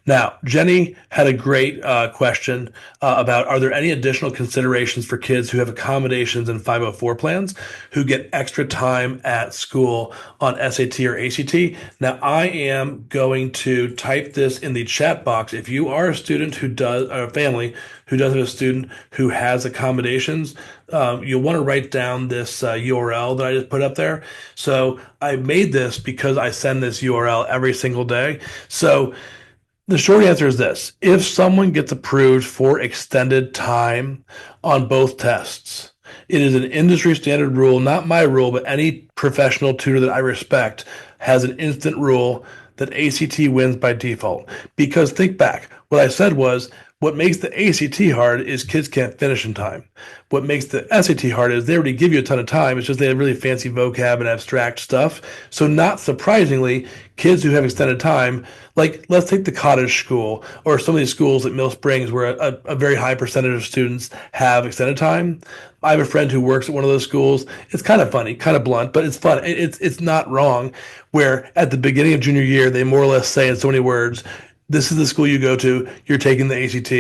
Now, Jenny had a great question about, are there any additional considerations for kids who have accommodations in 504 plans who get extra time at school on SAT or ACT? Now, I am going to type this in the chat box. If you are a student who does, or a family who does have a student who has accommodations, you'll want to write down this URL that I just put up there. So I made this because I send this URL every single day. So the short answer is this: if someone gets approved for extended time on both tests, it is an industry standard rule, not my rule, but any professional tutor that I respect has an instant rule that ACT wins by default. Because think back, what I said was, what makes the ACT hard is kids can't finish in time. What makes the SAT hard is they already give you a ton of time. It's just they have really fancy vocab and abstract stuff. So not surprisingly, kids who have extended time, like let's take the cottage school or some of these schools at Mill Springs where a very high percentage of students have extended time. I have a friend who works at one of those schools. It's kind of funny, kind of blunt, but it's fun. It's not wrong, where at the beginning of junior year, they more or less say in so many words, this is the school you go to, you're taking the ACT,